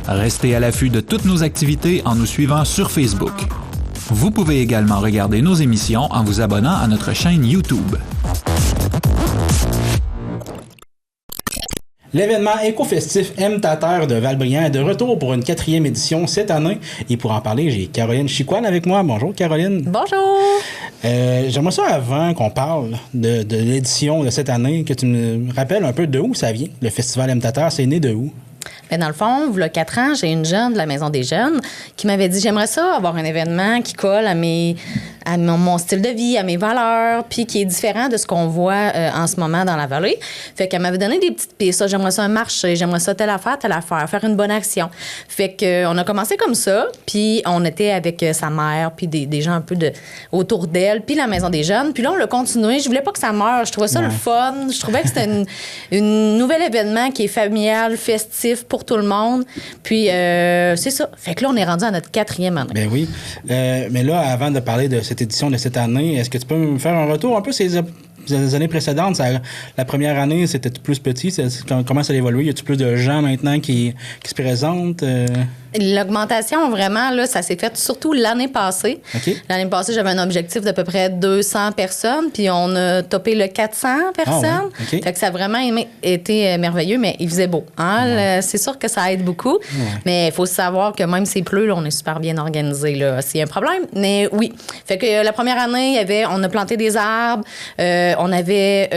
Restez à l'affût de toutes nos activités en nous suivant sur Facebook. Vous pouvez également regarder nos émissions en vous abonnant à notre chaîne YouTube. L'événement éco-festif M ta terre de Val-Brillant est de retour pour une 4e édition cette année. Et pour en parler, j'ai Caroline Chicoine avec moi. Bonjour, Caroline. Bonjour. J'aimerais ça, avant qu'on parle de l'édition de cette année, que tu me rappelles un peu de où ça vient. Le festival M ta terre, c'est né de où? Ben dans le fond, il y a 4 ans, j'ai une jeune de la Maison des Jeunes qui m'avait dit, j'aimerais ça avoir un événement qui colle à mon style de vie, à mes valeurs, puis qui est différent de ce qu'on voit en ce moment dans la vallée. Fait qu'elle m'avait donné des petites pistes. Ça, j'aimerais ça un marché, j'aimerais ça telle affaire, faire une bonne action. Fait qu'on a commencé comme ça, puis on était avec sa mère, puis des gens un peu autour d'elle, puis la Maison des Jeunes. Puis là, on l'a continué. Je voulais pas que ça meure. Je trouvais ça le fun. Je trouvais que c'était une nouvel événement qui est familial, festif pour tout le monde. Puis c'est ça. Fait que là, on est rendu à notre 4e année. Ben oui. Mais là, avant de parler de cette édition de cette année, est-ce que tu peux me faire un retour un peu ces années précédentes? La première année, c'était plus petit. Comment ça a évolué? Y a-t-il plus de gens maintenant qui se présentent? L'augmentation, vraiment, là, ça s'est fait surtout l'année passée. Okay. L'année passée, j'avais un objectif d'à peu près 200 personnes, puis on a topé le 400 personnes. Ah ouais. Okay. Fait que ça a vraiment été merveilleux, mais il faisait beau. Hein? Ouais. C'est sûr que ça aide beaucoup, ouais. Mais il faut savoir que même s'il pleut, là, on est super bien organisé. Là, s'il y a un problème, mais oui. Fait que la première année, on a planté des arbres, on avait...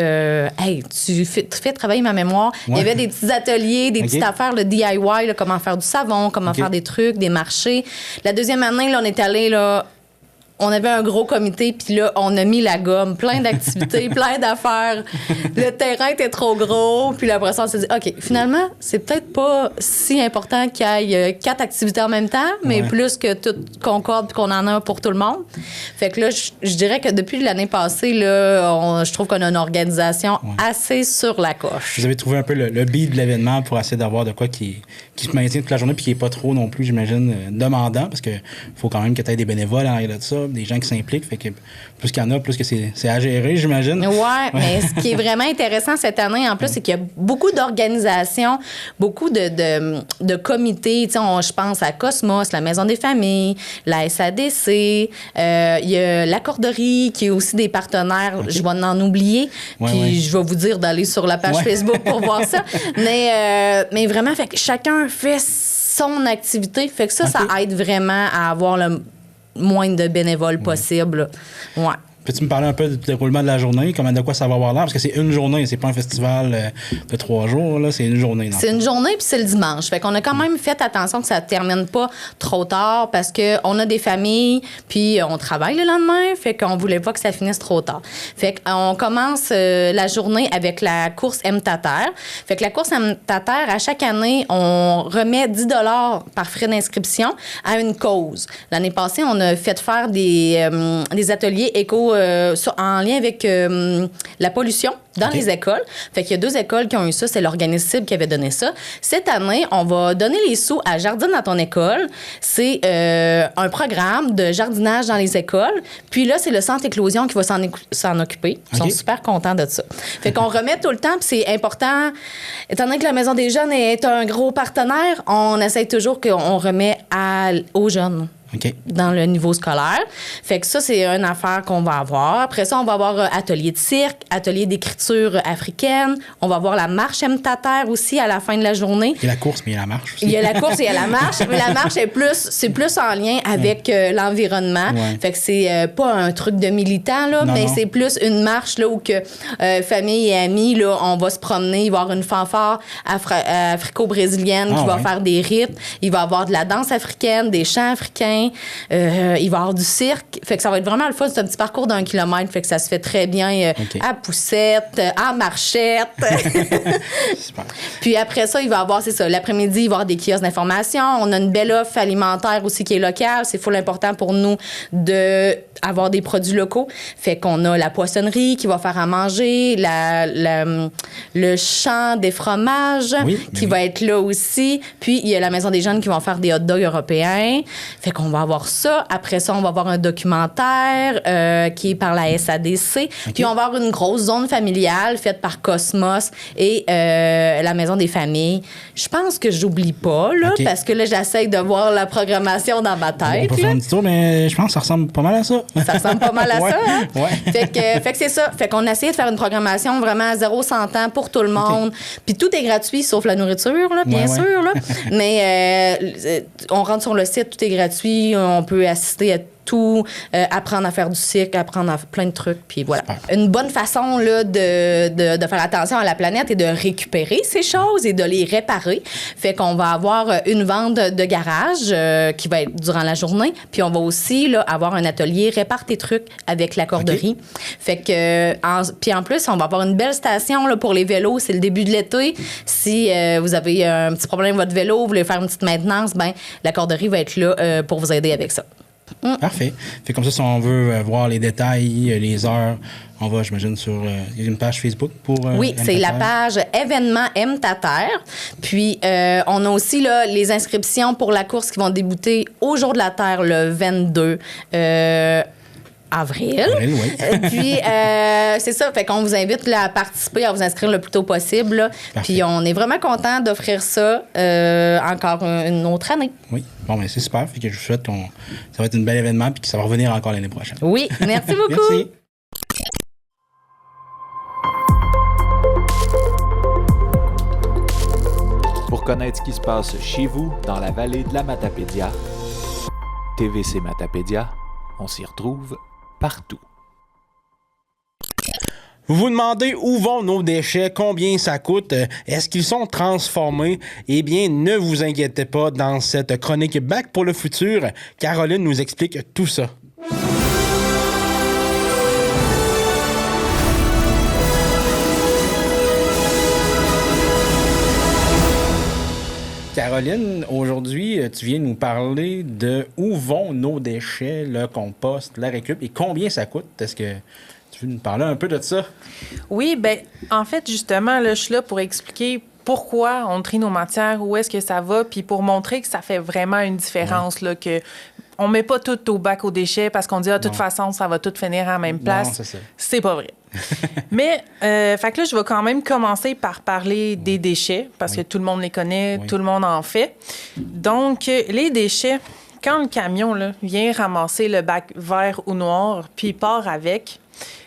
tu fais travailler ma mémoire. Ouais. Il y avait des petits ateliers, des petites affaires, le DIY, là, comment faire du savon, comment faire des trucs, des marchés. La deuxième année, là, on est allé, là, on avait un gros comité, puis là, on a mis la gomme, plein d'activités, plein d'affaires. Le terrain était trop gros, puis après ça, on s'est dit, OK, finalement, c'est peut-être pas si important qu'il y ait 4 activités en même temps, mais plus que tout concorde puis qu'on en a pour tout le monde. Fait que là, je dirais que depuis l'année passée, là, je trouve qu'on a une organisation assez sur la coche. Vous avez trouvé un peu le beat de l'événement pour essayer d'avoir de quoi qui se maintient toute la journée puis qui n'est pas trop non plus, j'imagine, demandant, parce qu'il faut quand même que tu aies des bénévoles en arrière de ça, des gens qui s'impliquent. Fait que plus qu'il y en a, plus que c'est à gérer, j'imagine. Oui, mais ce qui est vraiment intéressant cette année, en plus, c'est qu'il y a beaucoup d'organisations, beaucoup de comités. Tu sais, je pense à Cosmos, la Maison des familles, la SADC, il y a la Corderie, qui est aussi des partenaires. Okay. Je vais en oublier. Puis je vais vous dire d'aller sur la page Facebook pour voir ça. Mais vraiment, fait que chacun fait son activité. Fait que ça aide vraiment à avoir le moins de bénévoles possible. Ouais. Peux-tu me parler un peu du déroulement de la journée? De quoi ça va avoir l'air? Parce que c'est une journée, c'est pas un festival de 3 jours, là, c'est une journée. C'est une journée, puis c'est le dimanche. Fait qu'on a quand même fait attention que ça ne termine pas trop tard parce qu'on a des familles, puis on travaille le lendemain, fait qu'on voulait pas que ça finisse trop tard. Fait qu'on commence la journée avec la course M-Tater. Fait que la course M-Tater, à chaque année, on remet 10 $ par frais d'inscription à une cause. L'année passée, on a fait faire des ateliers éco en lien avec la pollution dans les écoles. Fait qu'il y a 2 écoles qui ont eu ça. C'est l'organisme Cible qui avait donné ça. Cette année, on va donner les sous à Jardine dans ton école. C'est un programme de jardinage dans les écoles. Puis là, c'est le Centre Éclosion qui va s'en occuper. Ils sont super contents de ça. Fait qu'on remet tout le temps, puis c'est important. Étant donné que la Maison des Jeunes est un gros partenaire, on essaie toujours qu'on remet aux jeunes. Okay. Dans le niveau scolaire. Fait que ça, c'est une affaire qu'on va avoir. Après ça, on va avoir atelier de cirque, atelier d'écriture africaine. On va avoir la marche M-Tater aussi à la fin de la journée. Il y a la course, mais il y a la marche aussi. Il y a la course et il y a la marche. Mais la marche, c'est plus en lien avec l'environnement. Ouais. Fait que c'est pas un truc de militant, là, mais c'est plus une marche là, où que famille et amis, là, on va se promener. Il va y avoir une fanfare africo-brésilienne qui va faire des rythmes. Il va y avoir de la danse africaine, des chants africains. Il va y avoir du cirque. Fait que ça va être vraiment le fun. C'est un petit parcours d'1 kilomètre. Fait que ça se fait très bien à poussette, à marchette. Super. Puis après ça, il va y avoir, c'est ça, l'après-midi, il va y avoir des kiosques d'information. On a une belle offre alimentaire aussi qui est locale. C'est full important pour nous d'avoir des produits locaux. Fait qu'on a la poissonnerie qui va faire à manger, le champ des fromages qui va être là aussi. Puis il y a la Maison des Jeunes qui vont faire des hot dogs européens. Fait qu'on va avoir ça. Après ça, on va avoir un documentaire qui est par la SADC. Puis on va avoir une grosse zone familiale faite par Cosmos et la Maison des familles. Je pense que j'oublie pas, là, parce que là, j'essaie de voir la programmation dans ma tête. On peut faire un petit tour, mais je pense que ça ressemble pas mal à ça. Ça ressemble pas mal à ça, hein? Fait que c'est ça. Fait qu'on a essayé de faire une programmation vraiment 0-100 ans pour tout le monde. Puis tout est gratuit, sauf la nourriture, là, bien sûr. Là. Mais on rentre sur le site, tout est gratuit. On peut assister à tout, apprendre à faire du cycle, apprendre à plein de trucs. Puis voilà. Super. Une bonne façon là, de faire attention à la planète et de récupérer ces choses et de les réparer. Fait qu'on va avoir une vente de garage qui va être durant la journée. Puis on va aussi là, avoir un atelier répare tes trucs avec la corderie. Fait que, puis en plus, on va avoir une belle station là, pour les vélos. C'est le début de l'été. Si vous avez un petit problème avec votre vélo, vous voulez faire une petite maintenance, ben la corderie va être là pour vous aider avec ça. Parfait. Fait comme ça, si on veut voir les détails, les heures, on va, j'imagine, sur une page Facebook pour... oui, c'est la page événement Aime ta terre. Puis, on a aussi là, les inscriptions pour la course qui vont débuter au Jour de la Terre le 22 avril. Oui. Puis, c'est ça. Fait qu'on vous invite là, à participer, à vous inscrire le plus tôt possible. Là. Puis, on est vraiment content d'offrir ça encore une autre année. Oui. Bon, ben c'est super. Fait que je vous souhaite ça va être un bel événement puis que ça va revenir encore l'année prochaine. Oui. Merci beaucoup. Merci. Pour connaître ce qui se passe chez vous, dans la vallée de la Matapédia, TVC Matapédia, on s'y retrouve partout. Vous vous demandez où vont nos déchets, combien ça coûte, est-ce qu'ils sont transformés? Eh bien, ne vous inquiétez pas, dans cette chronique Bac pour le futur, Caroline nous explique tout ça. Caroline, aujourd'hui, tu viens nous parler de où vont nos déchets, le compost, la récup et combien ça coûte. Est-ce que tu veux nous parler un peu de ça? Oui, bien, en fait, justement, là, je suis là pour expliquer pourquoi on trie nos matières, où est-ce que ça va, puis pour montrer que ça fait vraiment une différence, là, que on met pas tout au bac aux déchets parce qu'on dit, de toute façon, ça va tout finir à la même place. Non, c'est ça. C'est pas vrai. Mais, fait que là, je vais quand même commencer par parler des déchets, parce que tout le monde les connaît, tout le monde en fait. Donc, les déchets, quand le camion là, vient ramasser le bac vert ou noir, puis il part avec,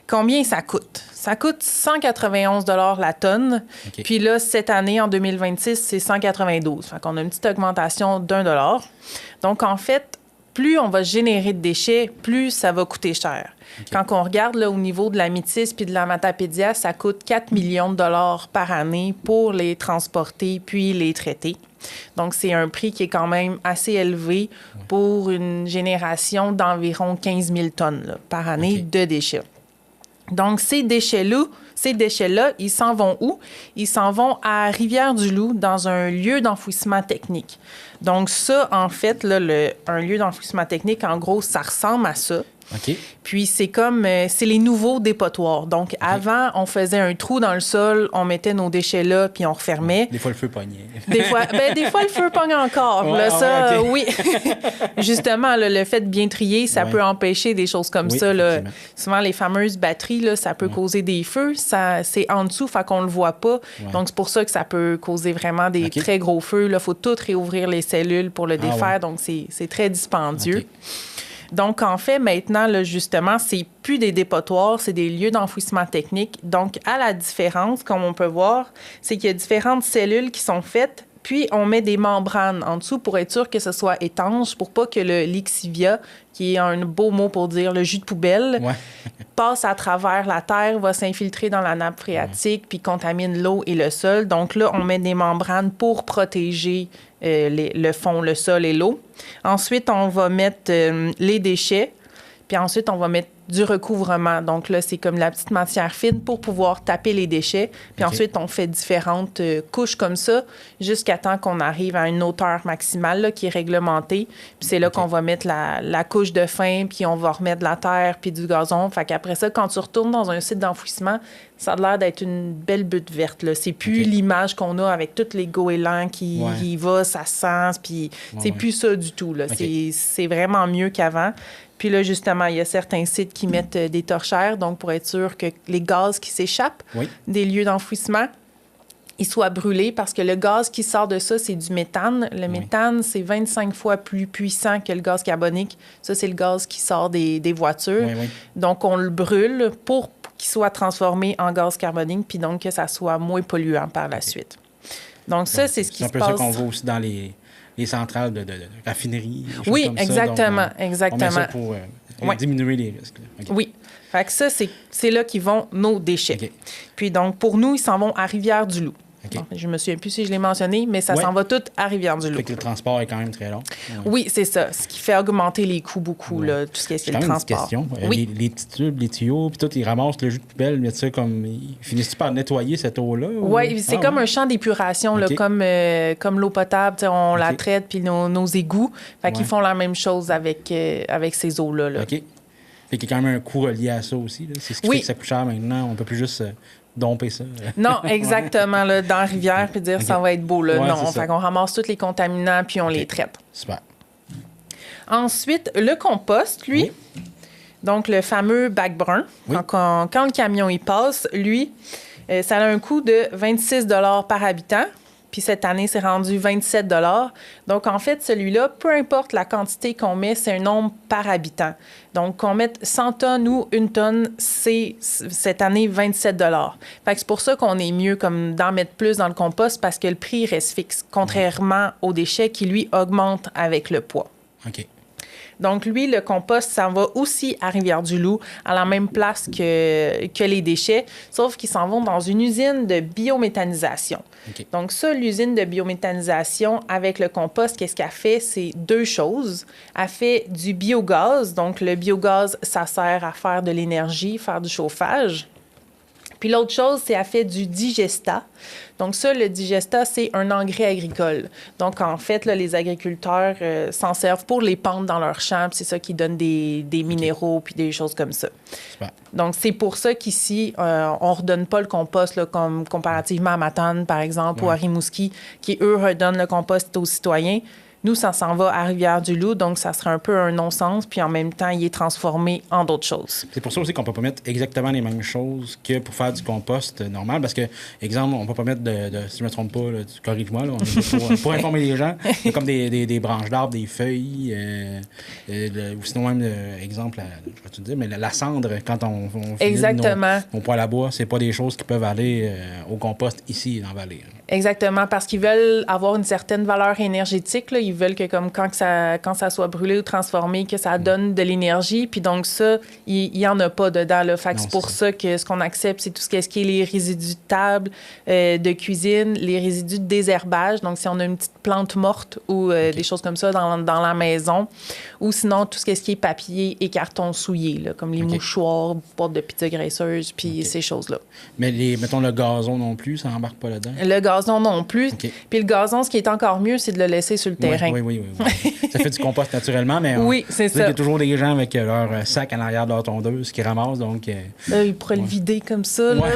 combien ça coûte? Ça coûte 191 $ la tonne. Okay. Puis là, cette année, en 2026, c'est 192. Fait qu'on a une petite augmentation d'$1. Donc, en fait, plus on va générer de déchets, plus ça va coûter cher. Okay. Quand on regarde là, au niveau de la Métis puis de la Matapédia, ça coûte 4 millions de dollars par année pour les transporter puis les traiter. Donc, c'est un prix qui est quand même assez élevé pour une génération d'environ 15 000 tonnes là, par année de déchets. Donc, ces déchets-là, ils s'en vont où? Ils s'en vont à Rivière-du-Loup, dans un lieu d'enfouissement technique. Donc ça, en fait, là, un lieu d'enfouissement technique, en gros, ça ressemble à ça. OK. Puis c'est comme, c'est les nouveaux dépotoirs. Donc avant, on faisait un trou dans le sol, on mettait nos déchets là, puis on refermait. Des fois, le feu pognait. Des fois, le feu pogne encore. Ouais, là, ça, okay. Oui. Justement, là, le fait de bien trier, ça peut empêcher des choses comme ça. Là. Souvent, les fameuses batteries, là, ça peut causer des feux. C'est en dessous, fait qu'on le voit pas. Donc, c'est pour ça que ça peut causer vraiment des très gros feux. Il faut tout réouvrir les cellules pour le défaire. Donc, c'est très dispendieux. Donc, en fait, maintenant, là, justement, c'est plus des dépotoirs, c'est des lieux d'enfouissement technique. Donc, à la différence, comme on peut voir, c'est qu'il y a différentes cellules qui sont faites, puis on met des membranes en dessous pour être sûr que ce soit étanche, pour pas que le lixivia, qui est un beau mot pour dire le jus de poubelle, passe à travers la terre, va s'infiltrer dans la nappe phréatique, puis contamine l'eau et le sol. Donc là, on met des membranes pour protéger le fond, le sol et l'eau. Ensuite, on va mettre les déchets, puis ensuite, on va mettre du recouvrement. Donc là, c'est comme la petite matière fine pour pouvoir taper les déchets. Puis ensuite, on fait différentes couches comme ça jusqu'à temps qu'on arrive à une hauteur maximale là, qui est réglementée. Puis c'est là qu'on va mettre la couche de fin, puis on va remettre de la terre puis du gazon. Fait qu'après ça, quand tu retournes dans un site d'enfouissement, ça a l'air d'être une belle butte verte. Là. C'est plus l'image qu'on a avec tous les goélands qui y va, ça sent, puis c'est plus ça du tout. Là. C'est vraiment mieux qu'avant. Puis là, justement, il y a certains sites qui mettent des torchères, donc pour être sûr que les gaz qui s'échappent des lieux d'enfouissement, ils soient brûlés parce que le gaz qui sort de ça, c'est du méthane. Le méthane, c'est 25 fois plus puissant que le gaz carbonique. Ça, c'est le gaz qui sort des voitures. Donc, on le brûle pour qu'il soit transformé en gaz carbonique, puis donc que ça soit moins polluant par la suite. Donc ça, c'est ce qui se passe. C'est un peu ça qu'on voit aussi dans les centrales de raffinerie. Oui, comme exactement, ça. Donc, exactement. On met ça pour diminuer les risques. Okay. Oui. Fait que ça, c'est là qu'ils vont nos déchets. Okay. Puis donc, pour nous, ils s'en vont à Rivière-du-Loup. Okay. Bon, je me souviens plus si je l'ai mentionné, mais ça s'en va tout à Rivière-du-Loup. Fait que le transport est quand même très long. Oui, c'est ça. Ce qui fait augmenter les coûts beaucoup, là, tout ce qui est le transport. Une question. Oui. Les petits tubes, les tuyaux, puis tout, ils ramassent le jus de poubelle, mais ça, comme, ils finissent par nettoyer cette eau-là? Oui, c'est comme un champ d'épuration, là, comme l'eau potable. On la traite, puis nos égouts. Fait qu'ils font la même chose avec ces eaux-là. Là. OK. Fait qu'il y a quand même un coût relié à ça aussi. Là. C'est ce qui fait que ça coûte cher maintenant. On ne peut plus juste domper ça. Non, exactement. Là, dans la rivière, puis dire ça va être beau. Là. Ouais, non, fait qu'on ramasse tous les contaminants, puis on les traite. Super. Ensuite, le compost, lui, donc le fameux bac brun, quand le camion y passe, lui, ça a un coût de 26 $ par habitant. Puis cette année, c'est rendu 27 $. Donc, en fait, celui-là, peu importe la quantité qu'on met, c'est un nombre par habitant. Donc, qu'on mette 100 tonnes ou 1 tonne, c'est cette année 27 $. Fait que c'est pour ça qu'on est mieux comme d'en mettre plus dans le compost parce que le prix reste fixe, contrairement aux déchets qui, lui, augmentent avec le poids. OK. Donc, lui, le compost, ça va aussi à Rivière-du-Loup, à la même place que les déchets, sauf qu'ils s'en vont dans une usine de biométhanisation. Okay. Donc, ça, l'usine de biométhanisation, avec le compost, qu'est-ce qu'elle fait? C'est 2 choses. Elle fait du biogaz. Donc, le biogaz, ça sert à faire de l'énergie, faire du chauffage. Puis l'autre chose, c'est qu'elle fait du digesta. Donc ça, le digesta, c'est un engrais agricole. Donc en fait, là, les agriculteurs s'en servent pour les pendre dans leurs champs. C'est ça qui donne des minéraux puis des choses comme ça. Super. Donc c'est pour ça qu'ici, on ne redonne pas le compost là, comme comparativement à Matane, par exemple, ou à Rimouski, qui, eux, redonnent le compost aux citoyens. Nous, ça s'en va à Rivière-du-Loup, donc ça serait un peu un non-sens, puis en même temps, il est transformé en d'autres choses. C'est pour ça aussi qu'on peut pas mettre exactement les mêmes choses que pour faire du compost normal, parce que, exemple, on peut pas mettre si je me trompe pas, là, corrige-moi, là, on est pour informer les gens, comme des branches d'arbres, des feuilles, ou sinon même, exemple, je vais te dire, mais la cendre, quand on exactement. Nos poêles à bois, c'est pas des choses qui peuvent aller au compost ici, dans la vallée. Exactement, parce qu'ils veulent avoir une certaine valeur énergétique. Là. Ils veulent que comme quand ça soit brûlé ou transformé, que ça donne de l'énergie. Puis donc ça, il n'y en a pas dedans. Là. Fait que c'est pour ça que ce qu'on accepte, c'est tout ce qui est les résidus de table, de cuisine, les résidus de désherbage. Donc si on a une petite plante morte ou des choses comme ça dans la maison. Ou sinon, tout ce qui est papier et carton souillé, là, comme les mouchoirs, boîtes de pizza graisseuse, puis ces choses-là. Mais mettons le gazon non plus, ça n'embarque pas là-dedans? Le gazon non plus. Puis le gazon, ce qui est encore mieux, c'est de le laisser sur le terrain. Oui. Ça fait du compost naturellement, mais oui, c'est ça. Il y a toujours des gens avec leur sac en arrière de leur tondeuse qui ramassent, donc... Là, ils pourraient le vider comme ça, là,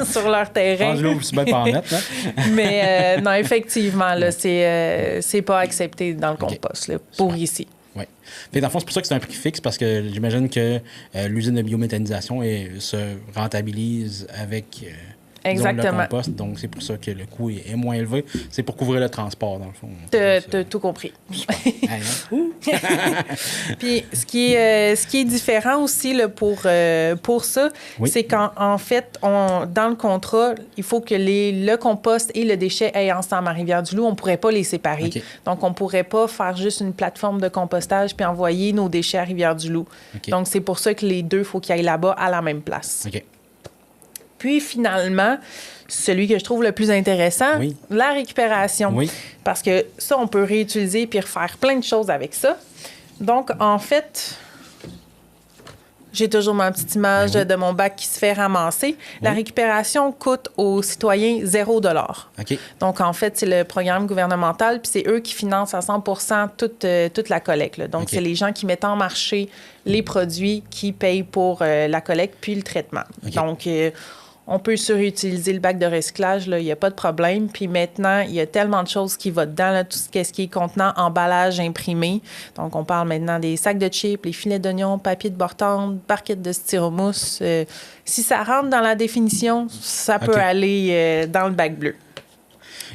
sur leur terrain. Je l'ouvre, c'est bien pas en mettre, là. Mais non, effectivement, là, c'est pas accepté dans le compost, là, pour ici. Oui. Dans le fond, c'est pour ça que c'est un prix fixe, parce que j'imagine que l'usine de biométhanisation se rentabilise avec le compost. Donc, c'est pour ça que le coût est moins élevé. C'est pour couvrir le transport, dans le fond. T'as tout compris. Puis, ce qui est différent aussi là, pour ça, c'est qu'en fait, dans le contrat, il faut que le compost et le déchet aillent ensemble à Rivière-du-Loup. On ne pourrait pas les séparer. Okay. Donc, on ne pourrait pas faire juste une plateforme de compostage puis envoyer nos déchets à Rivière-du-Loup. Okay. Donc, c'est pour ça que les deux, il faut qu'ils aillent là-bas à la même place. OK. Puis finalement, celui que je trouve le plus intéressant, la récupération. Oui. Parce que ça, on peut réutiliser puis refaire plein de choses avec ça. Donc, en fait, j'ai toujours ma petite image de mon bac qui se fait ramasser. La récupération coûte aux citoyens 0 $. Okay. Donc, en fait, c'est le programme gouvernemental, puis c'est eux qui financent à 100 % toute la collecte. Là. Donc, c'est les gens qui mettent en marché les produits qui payent pour la collecte puis le traitement. Donc, on peut surutiliser le bac de recyclage, il n'y a pas de problème. Puis maintenant, il y a tellement de choses qui vont dedans, là, tout ce qui est contenant, emballage imprimé. Donc, on parle maintenant des sacs de chips, les filets d'oignons, papier de bord-tendre, barquettes de styromousse. Si ça rentre dans la définition, ça peut aller dans le bac bleu.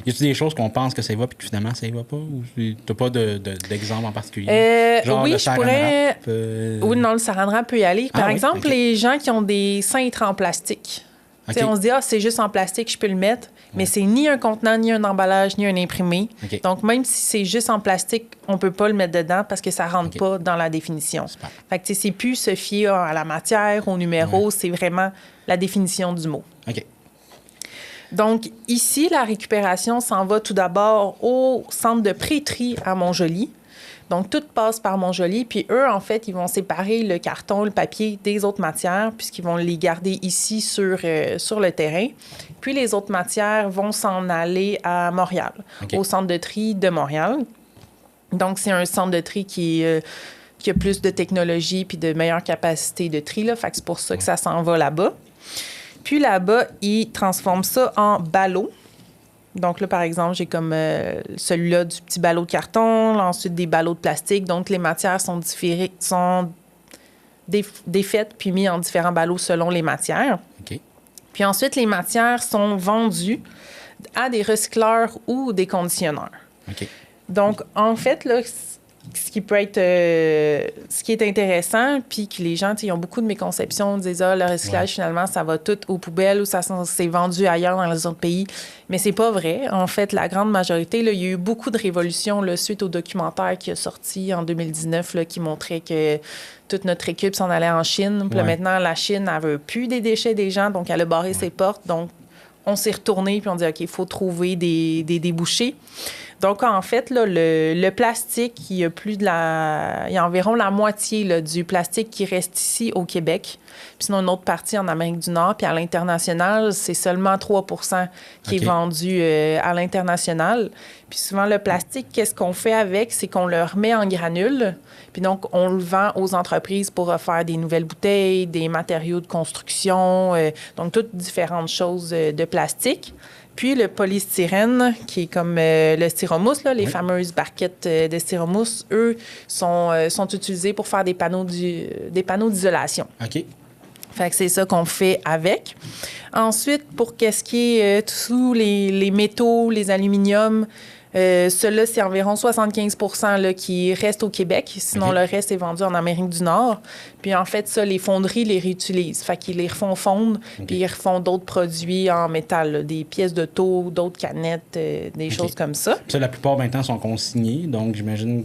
Y a-t-il des choses qu'on pense que ça y va puis que finalement ça y va pas? Ou t'as pas d'exemple en particulier? Genre oui, je pourrais... Oui, non, le saran wrap peut y aller. Par exemple, les gens qui ont des cintres en plastique. Okay. On se dit, c'est juste en plastique, je peux le mettre. Mais c'est ni un contenant, ni un emballage, ni un imprimé. Okay. Donc, même si c'est juste en plastique, on peut pas le mettre dedans parce que ça rentre pas dans la définition. Super. Fait que c'est plus se fier à la matière, au numéro, c'est vraiment la définition du mot. OK. Donc, ici, la récupération s'en va tout d'abord au centre de pré-tri à Montjoly. Donc, tout passe par Montjoly. Puis eux, en fait, ils vont séparer le carton, le papier des autres matières puisqu'ils vont les garder ici sur le terrain. Puis les autres matières vont s'en aller à Montréal, au centre de tri de Montréal. Donc, c'est un centre de tri qui a plus de technologie puis de meilleure capacité de tri. Là. Fait que c'est pour ça que ça s'en va là-bas. Puis là-bas, ils transforment ça en ballots. Donc là, par exemple, j'ai comme celui-là du petit ballot de carton, là, ensuite des ballots de plastique. Donc, les matières sont défaites puis mises en différents ballots selon les matières. OK. Puis ensuite, les matières sont vendues à des recycleurs ou des conditionneurs. OK. Donc, en fait, là, ce qui peut être... ce qui est intéressant, puis que les gens, ils ont beaucoup de méconceptions, disent « Ah, le recyclage, finalement, ça va tout aux poubelles ou ça s'est vendu ailleurs dans les autres pays. » Mais c'est pas vrai. En fait, la grande majorité, là, il y a eu beaucoup de révolutions là, suite au documentaire qui a sorti en 2019 là, qui montrait que toute notre équipe s'en allait en Chine. Puis là, maintenant, la Chine, elle veut plus des déchets des gens, donc elle a barré ses portes. Donc, on s'est retourné puis on dit « OK, il faut trouver des débouchés. » Donc, en fait, là, le plastique, il y a environ la moitié là, du plastique qui reste ici au Québec. Puis sinon, une autre partie en Amérique du Nord. Puis à l'international, c'est seulement 3 qui est vendu à l'international. Puis souvent, le plastique, qu'est-ce qu'on fait avec? C'est qu'on le remet en granules. Puis donc, on le vend aux entreprises pour refaire des nouvelles bouteilles, des matériaux de construction, donc toutes différentes choses de plastique. Puis le polystyrène, qui est comme le styromousse, là, les fameuses barquettes de styromousse, eux, sont utilisés pour faire des panneaux d'isolation. OK. Fait que c'est ça qu'on fait avec. Ensuite, pour qu'est-ce qui est tous les métaux, les aluminiums, ceux-là, c'est environ 75 là, qui restent au Québec. Sinon, le reste est vendu en Amérique du Nord. Puis en fait, ça, les fonderies les réutilisent. Fait qu'ils les refont fondre, puis ils refont d'autres produits en métal, là, des pièces de taux, d'autres canettes, des choses comme ça. Puis ça, la plupart maintenant sont consignés. Donc, j'imagine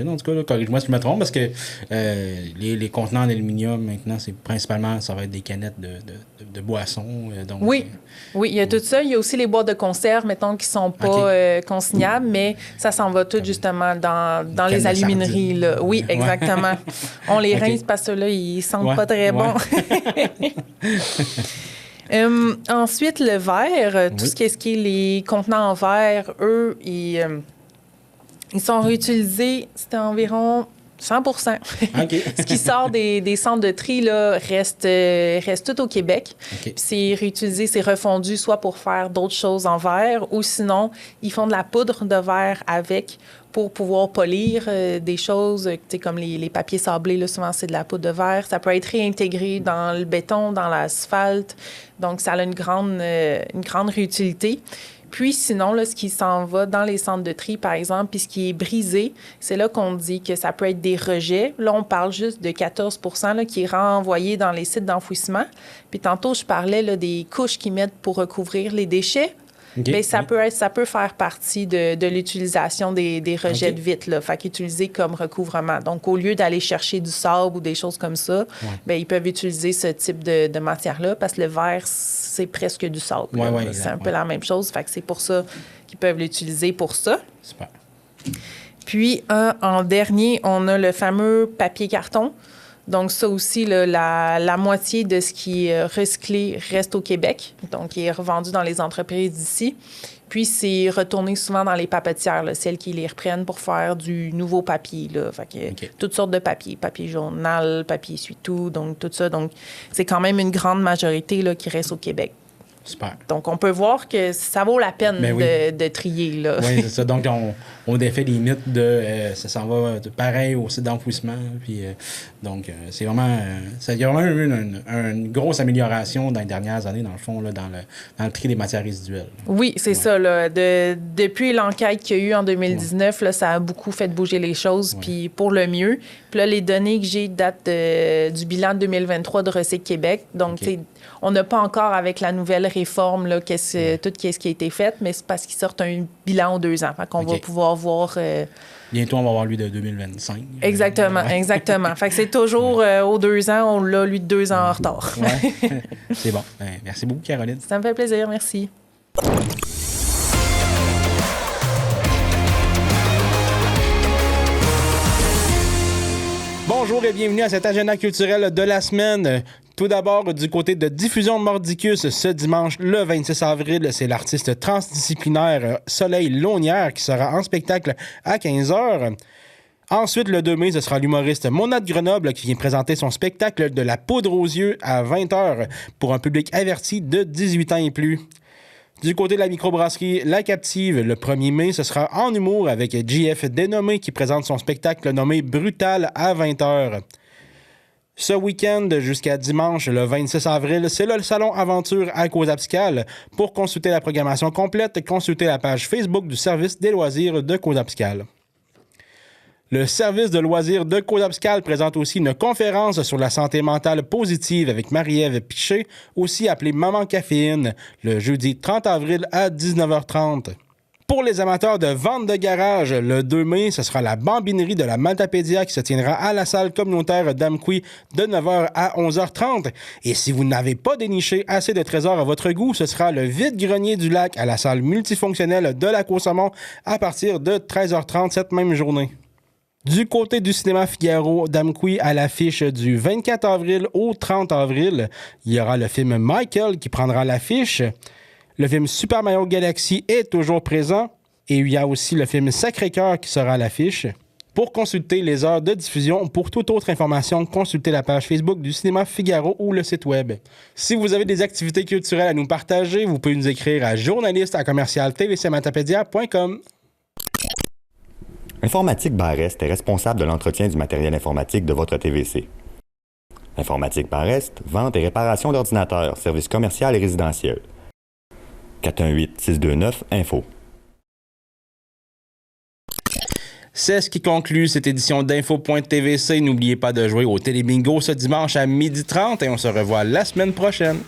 en tout cas, là, corrige-moi si je me trompe, parce que les contenants en aluminium, maintenant, ça va être des canettes de boissons. Donc, oui, il y a tout ça. Il y a aussi les boîtes de conserve, mettons, qui sont pas consignables, mais ça s'en va tout justement dans les alumineries. Là. Oui, exactement. On les rince parce que là, ils sentent pas très bon. Ensuite, le verre, tout ce qui est les contenants en verre, eux, ils sont réutilisés, c'était environ 100 Ce qui sort des centres de tri là, reste tout au Québec. Puis c'est réutilisé, c'est refondu soit pour faire d'autres choses en verre ou sinon, ils font de la poudre de verre avec pour pouvoir polir des choses comme les papiers sablés. Là, souvent, c'est de la poudre de verre. Ça peut être réintégré dans le béton, dans l'asphalte. Donc, ça a une grande réutilité. Puis sinon, là, ce qui s'en va dans les centres de tri, par exemple, puis ce qui est brisé, c'est là qu'on dit que ça peut être des rejets. Là, on parle juste de 14 là, qui est renvoyé dans les sites d'enfouissement. Puis tantôt, je parlais là, des couches qu'ils mettent pour recouvrir les déchets. Bien, ça peut faire partie de l'utilisation des rejets de vitre, là, fait qu'utilisés comme recouvrement. Donc, au lieu d'aller chercher du sable ou des choses comme ça, bien, ils peuvent utiliser ce type de matière-là parce que le verre, c'est presque du sable. C'est un peu la même chose, fait que c'est pour ça qu'ils peuvent l'utiliser pour ça. Super. Puis, en dernier, on a le fameux papier-carton. Donc, ça aussi, là, la moitié de ce qui est recyclé reste au Québec. Donc, il est revendu dans les entreprises d'ici. Puis, c'est retourné souvent dans les papetières, là, celles qui les reprennent pour faire du nouveau papier. Là. Fait que, toutes sortes de papiers. Papier journal, papier essuie-tout, donc tout ça. Donc, c'est quand même une grande majorité là, qui reste au Québec. Super. Donc, on peut voir que ça vaut la peine de trier. Là. Oui, c'est ça. Donc, on défait les mythes de ça s'en va pareil au site d'enfouissement. Puis, donc, c'est vraiment... il y a vraiment eu une grosse amélioration dans les dernières années, dans le fond, là, dans le tri des matières résiduelles. Oui, c'est ça. Là, depuis l'enquête qu'il y a eu en 2019, là, ça a beaucoup fait bouger les choses, puis pour le mieux. Puis là, les données que j'ai datent du bilan de 2023 de Recyc Québec. Donc, on n'a pas encore avec la nouvelle réforme là, tout ce qui a été fait, mais c'est parce qu'ils sortent un bilan aux 2 ans. Fait qu'on va pouvoir voir... Bientôt, on va avoir lui de 2025. Exactement. Fait que c'est toujours aux 2 ans, on l'a lui de 2 ans en retard. Ouais. C'est bon. Merci beaucoup, Caroline. Ça me fait plaisir, merci. Bonjour et bienvenue à cet agenda culturel de la semaine. Tout d'abord, du côté de Diffusion de Mordicus, ce dimanche, le 26 avril, c'est l'artiste transdisciplinaire Soleil Launière qui sera en spectacle à 15h. Ensuite, le 2 mai, ce sera l'humoriste Mona de Grenoble qui vient présenter son spectacle de la poudre aux yeux à 20h pour un public averti de 18 ans et plus. Du côté de la microbrasserie La Captive, le 1er mai, ce sera en humour avec JF Dénommé qui présente son spectacle nommé Brutal à 20h. Ce week-end, jusqu'à dimanche, le 26 avril, c'est le Salon Aventure à Causapscal. Pour consulter la programmation complète, consultez la page Facebook du service des loisirs de Causapscal. Le service de loisirs de Causapscal présente aussi une conférence sur la santé mentale positive avec Marie-Ève Piché, aussi appelée Maman Caféine, le jeudi 30 avril à 19h30. Pour les amateurs de vente de garage, le 2 mai, ce sera la bambinerie de la Maltapédia qui se tiendra à la salle communautaire d'Amqui de 9h à 11h30. Et si vous n'avez pas déniché assez de trésors à votre goût, ce sera le vide-grenier du lac à la salle multifonctionnelle de la Côte-Saumon à partir de 13h30 cette même journée. Du côté du cinéma Figaro d'Amqui, à l'affiche du 24 avril au 30 avril, il y aura le film Michael qui prendra l'affiche. Le film Super Mario Galaxy est toujours présent et il y a aussi le film Sacré-Cœur qui sera à l'affiche. Pour consulter les heures de diffusion ou pour toute autre information, consultez la page Facebook du Cinéma Figaro ou le site web. Si vous avez des activités culturelles à nous partager, vous pouvez nous écrire à journaliste@tvcmatapédia.com. Informatique Bar-Est est responsable de l'entretien du matériel informatique de votre TVC. Informatique Bar-Est, vente et réparation d'ordinateurs, services commerciaux et résidentiels. 418-629-INFO. C'est ce qui conclut cette édition d'Info.tvc. N'oubliez pas de jouer au Télébingo ce dimanche à 12h30 et on se revoit la semaine prochaine.